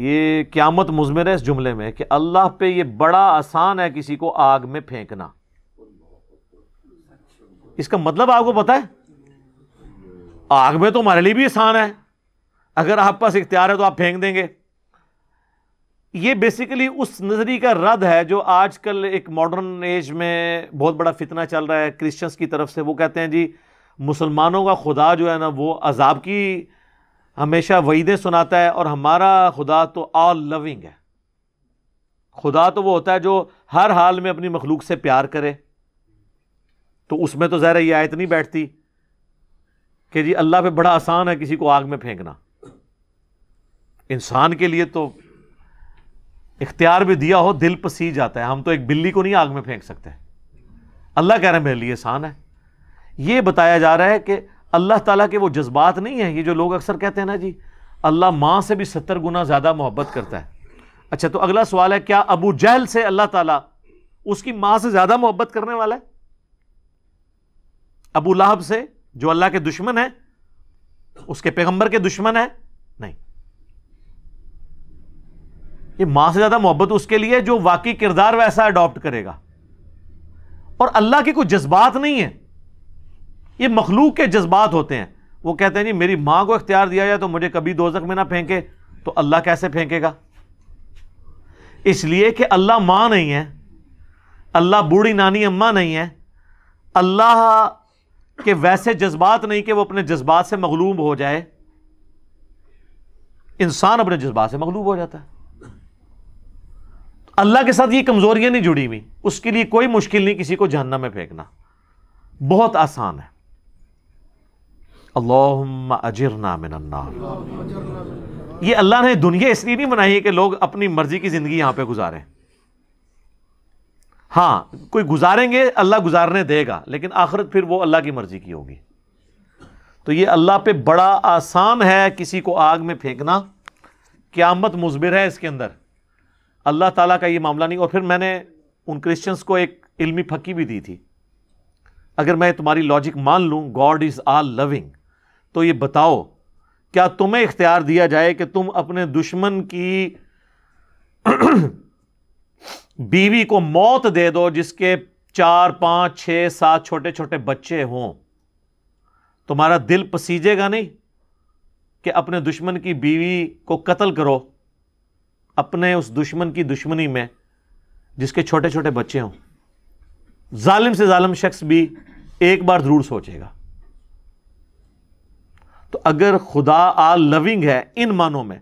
یہ قیامت مضمر ہے اس جملے میں کہ اللہ پہ یہ بڑا آسان ہے کسی کو آگ میں پھینکنا. اس کا مطلب آپ کو پتا ہے, آگ میں تو ہمارے لیے بھی آسان ہے, اگر آپ پاس اختیار ہے تو آپ پھینک دیں گے. یہ بیسیکلی اس نظریے کا رد ہے جو آج کل ایک ماڈرن ایج میں بہت بڑا فتنہ چل رہا ہے کرسچنس کی طرف سے. وہ کہتے ہیں جی مسلمانوں کا خدا جو ہے نا وہ عذاب کی ہمیشہ وعیدیں سناتا ہے, اور ہمارا خدا تو آل لونگ ہے. خدا تو وہ ہوتا ہے جو ہر حال میں اپنی مخلوق سے پیار کرے، تو اس میں تو ظاہر یہ آیت نہیں بیٹھتی کہ جی اللہ پہ بڑا آسان ہے کسی کو آگ میں پھینکنا۔ انسان کے لیے تو اختیار بھی دیا ہو دل پسیج جاتا ہے، ہم تو ایک بلی کو نہیں آگ میں پھینک سکتے، اللہ کہہ رہے ہیں میرے لیے آسان ہے۔ یہ بتایا جا رہا ہے کہ اللہ تعالیٰ کے وہ جذبات نہیں ہیں، یہ جو لوگ اکثر کہتے ہیں نا جی اللہ ماں سے بھی 70 گنا زیادہ محبت کرتا ہے۔ اچھا تو اگلا سوال ہے، کیا ابو جہل سے اللہ تعالیٰ اس کی ماں سے زیادہ محبت کرنے والا ہے؟ ابو لہب سے جو اللہ کے دشمن ہے، اس کے پیغمبر کے دشمن ہے؟ نہیں، یہ ماں سے زیادہ محبت اس کے لیے جو واقعی کردار ویسا اڈاپٹ کرے گا، اور اللہ کے کوئی جذبات نہیں ہیں، یہ مخلوق کے جذبات ہوتے ہیں۔ وہ کہتے ہیں جی میری ماں کو اختیار دیا جائے تو مجھے کبھی دوزخ میں نہ پھینکے، تو اللہ کیسے پھینکے گا؟ اس لیے کہ اللہ ماں نہیں ہے، اللہ بوڑھی نانی اماں نہیں ہے، اللہ کے ویسے جذبات نہیں کہ وہ اپنے جذبات سے مغلوب ہو جائے۔ انسان اپنے جذبات سے مغلوب ہو جاتا ہے، اللہ کے ساتھ یہ کمزوریاں نہیں جڑی ہوئی، اس کے لیے کوئی مشکل نہیں کسی کو جہنم میں پھینکنا، بہت آسان ہے۔ اللہم اجرنا من النار۔ یہ اللہ نے دنیا اس لیے نہیں بنائی ہے کہ لوگ اپنی مرضی کی زندگی یہاں پہ گزاریں، ہاں کوئی گزاریں گے اللہ گزارنے دے گا، لیکن آخرت پھر وہ اللہ کی مرضی کی ہوگی۔ تو یہ اللہ پہ بڑا آسان ہے کسی کو آگ میں پھینکنا، قیامت مزبر ہے اس کے اندر، اللہ تعالیٰ کا یہ معاملہ نہیں۔ اور پھر میں نے ان کرسچنز کو ایک علمی پھکی بھی دی تھی، اگر میں تمہاری لاجک مان لوں گاڈ از آل لونگ، تو یہ بتاؤ کیا تمہیں اختیار دیا جائے کہ تم اپنے دشمن کی بیوی کو موت دے دو جس کے 4 5 6 7 چھوٹے چھوٹے بچے ہوں؟ تمہارا دل پسیجے گا نہیں کہ اپنے دشمن کی بیوی کو قتل کرو اپنے اس دشمن کی دشمنی میں جس کے چھوٹے چھوٹے بچے ہوں؟ ظالم سے ظالم شخص بھی ایک بار ضرور سوچے گا۔ تو اگر خدا آل لونگ ہے ان معنوں میں،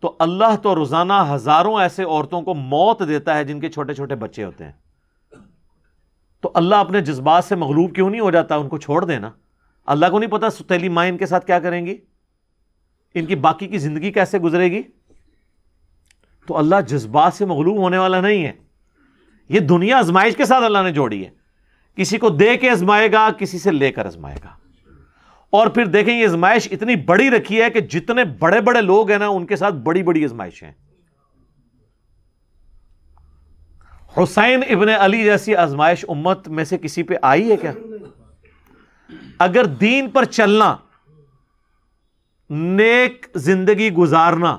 تو اللہ تو روزانہ ہزاروں ایسے عورتوں کو موت دیتا ہے جن کے چھوٹے چھوٹے بچے ہوتے ہیں، تو اللہ اپنے جذبات سے مغلوب کیوں نہیں ہو جاتا؟ ان کو چھوڑ دینا، اللہ کو نہیں پتا ستیلی ماں ان کے ساتھ کیا کریں گی، ان کی باقی کی زندگی کیسے گزرے گی؟ تو اللہ جذبات سے مغلوب ہونے والا نہیں ہے۔ یہ دنیا آزمائش کے ساتھ اللہ نے جوڑی ہے، کسی کو دے کے آزمائے گا، کسی سے لے کر آزمائے گا، اور پھر دیکھیں یہ آزمائش اتنی بڑی رکھی ہے کہ جتنے بڑے بڑے لوگ ہیں نا ان کے ساتھ بڑی بڑی آزمائشیں ہیں۔ حسین ابن علی جیسی آزمائش امت میں سے کسی پہ آئی ہے کیا؟ اگر دین پر چلنا، نیک زندگی گزارنا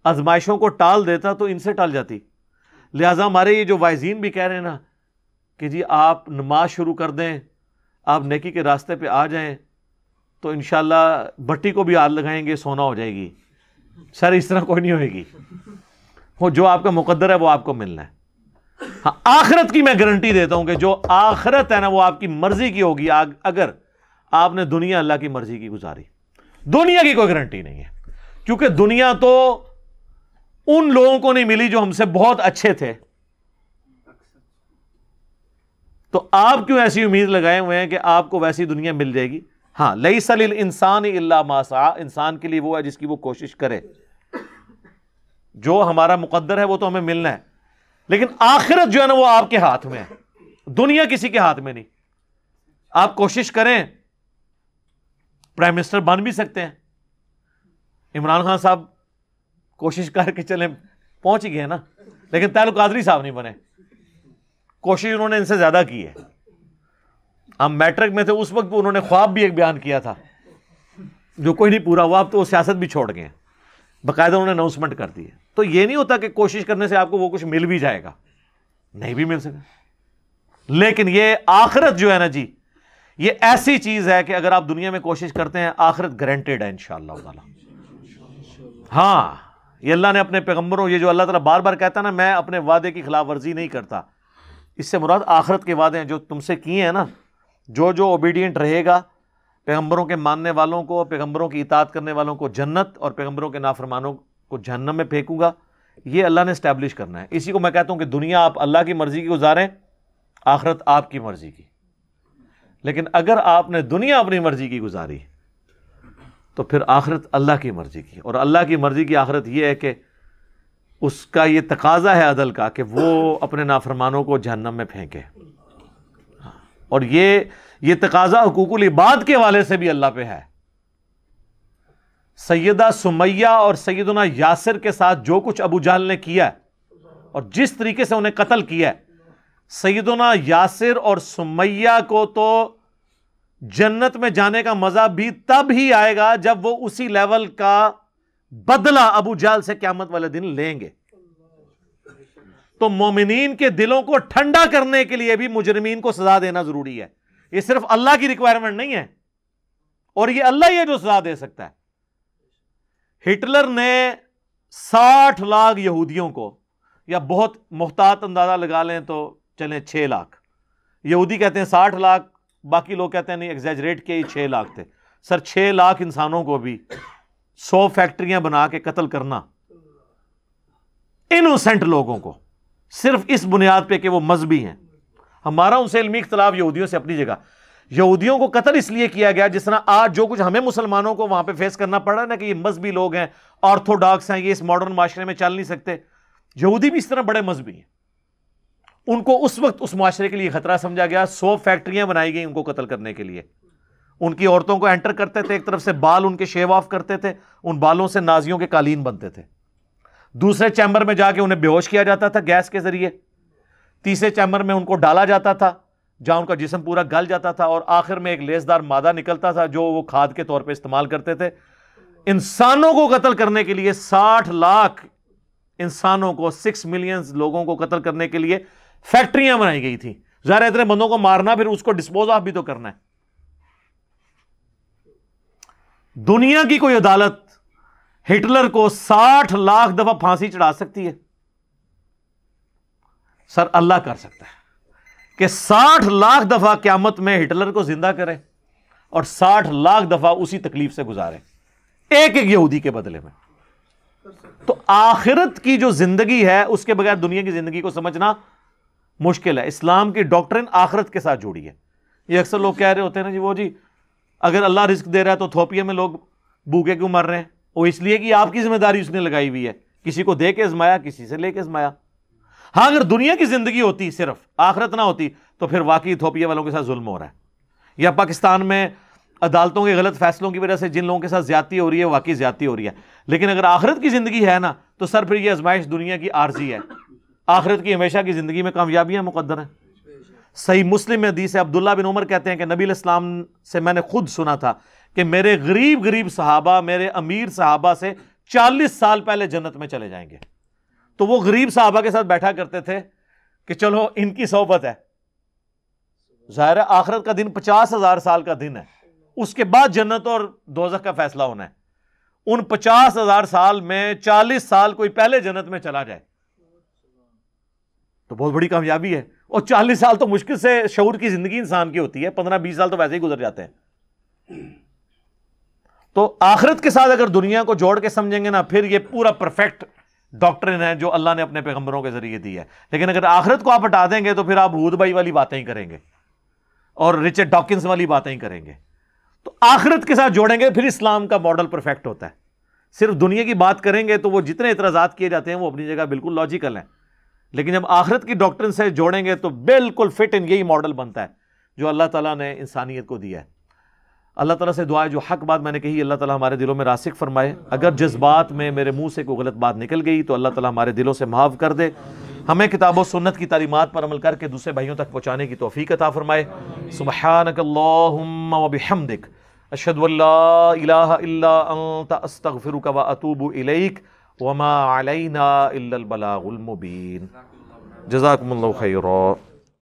آزمائشوں کو ٹال دیتا تو ان سے ٹال جاتی۔ لہٰذا ہمارے یہ جو وائزین بھی کہہ رہے ہیں نا کہ جی آپ نماز شروع کر دیں، آپ نیکی کے راستے پہ آ جائیں، تو انشاءاللہ بٹی کو بھی آگ لگائیں گے سونا ہو جائے گی، سر اس طرح کوئی نہیں ہوئے گی، وہ جو آپ کا مقدر ہے وہ آپ کو ملنا ہے۔ ہاں آخرت کی میں گارنٹی دیتا ہوں کہ جو آخرت ہے نا وہ آپ کی مرضی کی ہوگی، اگر آپ نے دنیا اللہ کی مرضی کی گزاری۔ دنیا کی کوئی گارنٹی نہیں ہے، کیونکہ دنیا تو ان لوگوں کو نہیں ملی جو ہم سے بہت اچھے تھے، تو آپ کیوں ایسی امید لگائے ہوئے ہیں کہ آپ کو ویسی دنیا مل جائے گی؟ ہاں لیس للانسان الا ما سعی، انسان کے لیے وہ ہے جس کی وہ کوشش کرے، جو ہمارا مقدر ہے وہ تو ہمیں ملنا ہے، لیکن آخرت جو ہے نا وہ آپ کے ہاتھ میں ہے، دنیا کسی کے ہاتھ میں نہیں۔ آپ کوشش کریں، پرائم منسٹر بن بھی سکتے ہیں، عمران خان صاحب کوشش کر کے چلیں پہنچ ہی گئے نا، لیکن تعلق قادری صاحب نہیں بنے، کوشش انہوں نے ان سے زیادہ کی ہے۔ ہم میٹرک میں تھے اس وقت انہوں نے خواب بھی ایک بیان کیا تھا جو کوئی نہیں پورا ہوا، اب تو وہ سیاست بھی چھوڑ گئے ہیں، باقاعدہ انہوں نے اناؤنسمنٹ کر دی ہے۔ تو یہ نہیں ہوتا کہ کوشش کرنے سے آپ کو وہ کچھ مل بھی جائے گا، نہیں بھی مل سکے، لیکن یہ آخرت جو ہے نا جی یہ ایسی چیز ہے کہ اگر آپ دنیا میں کوشش کرتے ہیں آخرت گارنٹیڈ ہے انشاءاللہ تعالی۔ ہاں یہ اللہ نے اپنے پیغمبروں، یہ جو اللہ تعالیٰ بار بار کہتا ہے نا میں اپنے وعدے کی خلاف ورزی نہیں کرتا، اس سے مراد آخرت کے وعدے ہیں جو تم سے کیے ہیں نا، جو اوبیڈینٹ رہے گا، پیغمبروں کے ماننے والوں کو، پیغمبروں کی اطاعت کرنے والوں کو جنت، اور پیغمبروں کے نافرمانوں کو جہنم میں پھینکوں گا، یہ اللہ نے اسٹیبلش کرنا ہے. اسی کو میں کہتا ہوں کہ دنیا آپ اللہ کی مرضی کی گزاریں, آخرت آپ کی مرضی کی. لیکن اگر آپ نے دنیا اپنی مرضی کی گزاری تو پھر آخرت اللہ کی مرضی کی. اور اللہ کی مرضی کی آخرت یہ ہے کہ اس کا یہ تقاضا ہے عدل کا کہ وہ اپنے نافرمانوں کو جہنم میں پھینکے. اور یہ تقاضا حقوق العباد کے حوالے سے بھی اللہ پہ ہے. سیدہ سمیہ اور سیدنا یاسر کے ساتھ جو کچھ ابو جہل نے کیا ہے اور جس طریقے سے انہیں قتل کیا ہے, سیدنا یاسر اور سمیہ کو تو جنت میں جانے کا مزہ بھی تب ہی آئے گا جب وہ اسی لیول کا بدلہ ابو جہل سے قیامت والے دن لیں گے. تو مومنین کے دلوں کو ٹھنڈا کرنے کے لیے بھی مجرمین کو سزا دینا ضروری ہے. یہ صرف اللہ کی ریکوائرمنٹ نہیں ہے, اور یہ اللہ ہی ہے جو سزا دے سکتا ہے. ہٹلر نے 60 لاکھ یہودیوں کو, یا بہت محتاط اندازہ لگا لیں تو چلیں 6 لاکھ, یہودی کہتے ہیں 60 لاکھ, باقی لوگ کہتے ہیں نہیں ایگزیجریٹ کے 6 لاکھ تھے. سر 6 لاکھ انسانوں کو بھی 100 فیکٹریاں بنا کے قتل کرنا, انوسنٹ لوگوں کو, صرف اس بنیاد پہ کہ وہ مذہبی ہیں. ہمارا ان سے علمی اختلاف یہودیوں سے اپنی جگہ. یہودیوں کو قتل اس لیے کیا گیا جس طرح آج جو کچھ ہمیں مسلمانوں کو وہاں پہ فیس کرنا پڑ رہا ہے نا کہ یہ مذہبی لوگ ہیں, آرتھوڈاکس ہیں, یہ اس ماڈرن معاشرے میں چل نہیں سکتے. یہودی بھی اس طرح بڑے مذہبی ہیں. ان کو اس وقت اس معاشرے کے لیے خطرہ سمجھا گیا. 100 فیکٹریاں بنائی گئی ان کو قتل کرنے کے لیے. ان کی عورتوں کو انٹر کرتے تھے, ایک طرف سے بال ان کے شیو آف کرتے تھے, ان بالوں سے نازیوں کے قالین بنتے تھے. دوسرے چیمبر میں جا کے انہیں بے ہوش کیا جاتا تھا گیس کے ذریعے. تیسرے چیمبر میں ان کو ڈالا جاتا تھا جہاں ان کا جسم پورا گل جاتا تھا, اور آخر میں ایک لیسدار مادہ نکلتا تھا جو وہ کھاد کے طور پہ استعمال کرتے تھے. انسانوں کو قتل کرنے کے لیے 60 لاکھ انسانوں کو, 6 ملین لوگوں کو قتل کرنے کے لیے فیکٹریاں بنائی گئی تھی. ظاہر ہے اتنے بندوں کو مارنا, پھر اس کو ڈسپوز آف بھی تو کرنا ہے. دنیا کی کوئی عدالت ہٹلر کو 60 لاکھ دفعہ پھانسی چڑھا سکتی ہے؟ سر اللہ کر سکتا ہے کہ 60 لاکھ دفعہ قیامت میں ہٹلر کو زندہ کرے اور 60 لاکھ دفعہ اسی تکلیف سے گزارے ایک ایک یہودی کے بدلے میں. تو آخرت کی جو زندگی ہے اس کے بغیر دنیا کی زندگی کو سمجھنا مشکل ہے. اسلام کی ڈاکٹرن آخرت کے ساتھ جوڑی ہے. یہ اکثر لوگ کہہ رہے ہوتے ہیں نا وہ جی اگر اللہ رزق دے رہا ہے تو تھوپیے میں لوگ بھوکے کیوں مر رہے ہیں؟ وہ اس لیے کہ آپ کی ذمہ داری اس نے لگائی ہوئی ہے, کسی کو دے کے ازمایا, کسی سے لے کے ازمایا. ہاں اگر دنیا کی زندگی ہوتی صرف, آخرت نہ ہوتی, تو پھر واقعی تھوپیے والوں کے ساتھ ظلم ہو رہا ہے. یا پاکستان میں عدالتوں کے غلط فیصلوں کی وجہ سے جن لوگوں کے ساتھ زیادتی ہو رہی ہے واقعی زیادتی ہو رہی ہے. لیکن اگر آخرت کی زندگی ہے نا تو سر پھر یہ آزمائش دنیا کی عارضی ہے, آخرت کی ہمیشہ کی زندگی میں کامیابیاں مقدر ہیں. صحیح مسلم میں حدیث ہے, عبداللہ بن عمر کہتے ہیں کہ نبی علیہ السلام سے میں نے خود سنا تھا کہ میرے غریب صحابہ میرے امیر صحابہ سے 40 سال پہلے جنت میں چلے جائیں گے. تو وہ غریب صحابہ کے ساتھ بیٹھا کرتے تھے کہ چلو ان کی صحبت ہے. ظاہر ہے آخرت کا دن 50,000 سال کا دن ہے, اس کے بعد جنت اور دوزخ کا فیصلہ ہونا ہے. ان 50,000 سال میں 40 سال کوئی پہلے جنت میں چلا جائے تو بہت بڑی کامیابی ہے. اور 40 سال تو مشکل سے شعور کی زندگی انسان کی ہوتی ہے, 15-20 سال تو ویسے ہی گزر جاتے ہیں. تو آخرت کے ساتھ اگر دنیا کو جوڑ کے سمجھیں گے نا پھر یہ پورا پرفیکٹ ڈاکٹرن ہے جو اللہ نے اپنے پیغمبروں کے ذریعے دی ہے. لیکن اگر آخرت کو آپ ہٹا دیں گے تو پھر آپ ہود بھائی والی باتیں ہی کریں گے اور رچرڈ ڈاکنز والی باتیں ہی کریں گے. تو آخرت کے ساتھ جوڑیں گے پھر اسلام کا ماڈل پرفیکٹ ہوتا ہے. صرف دنیا کی بات کریں گے تو وہ جتنے اعتراضات کیے جاتے ہیں وہ اپنی جگہ بالکل لاجیکل ہیں, لیکن جب آخرت کی ڈاکٹرن سے جوڑیں گے تو بالکل فٹ ان یہی ماڈل بنتا ہے جو اللہ تعالیٰ نے انسانیت کو دیا ہے. اللہ تعالیٰ سے دعا ہے جو حق بات میں نے کہی اللہ تعالیٰ ہمارے دلوں میں راسخ فرمائے. اگر جذبات میں میرے منہ سے کوئی غلط بات نکل گئی تو اللہ تعالیٰ ہمارے دلوں سے معاف کر دے. ہمیں کتاب و سنت کی تعلیمات پر عمل کر کے دوسرے بھائیوں تک پہنچانے کی توفیق عطا فرمائے. سبحانک اللہم و بحمدک اشہد ان لا الہ الا انت استغفرک و اتوب الیک وما علینا الا البلاغ المبین. جزاکم اللہ خیرا.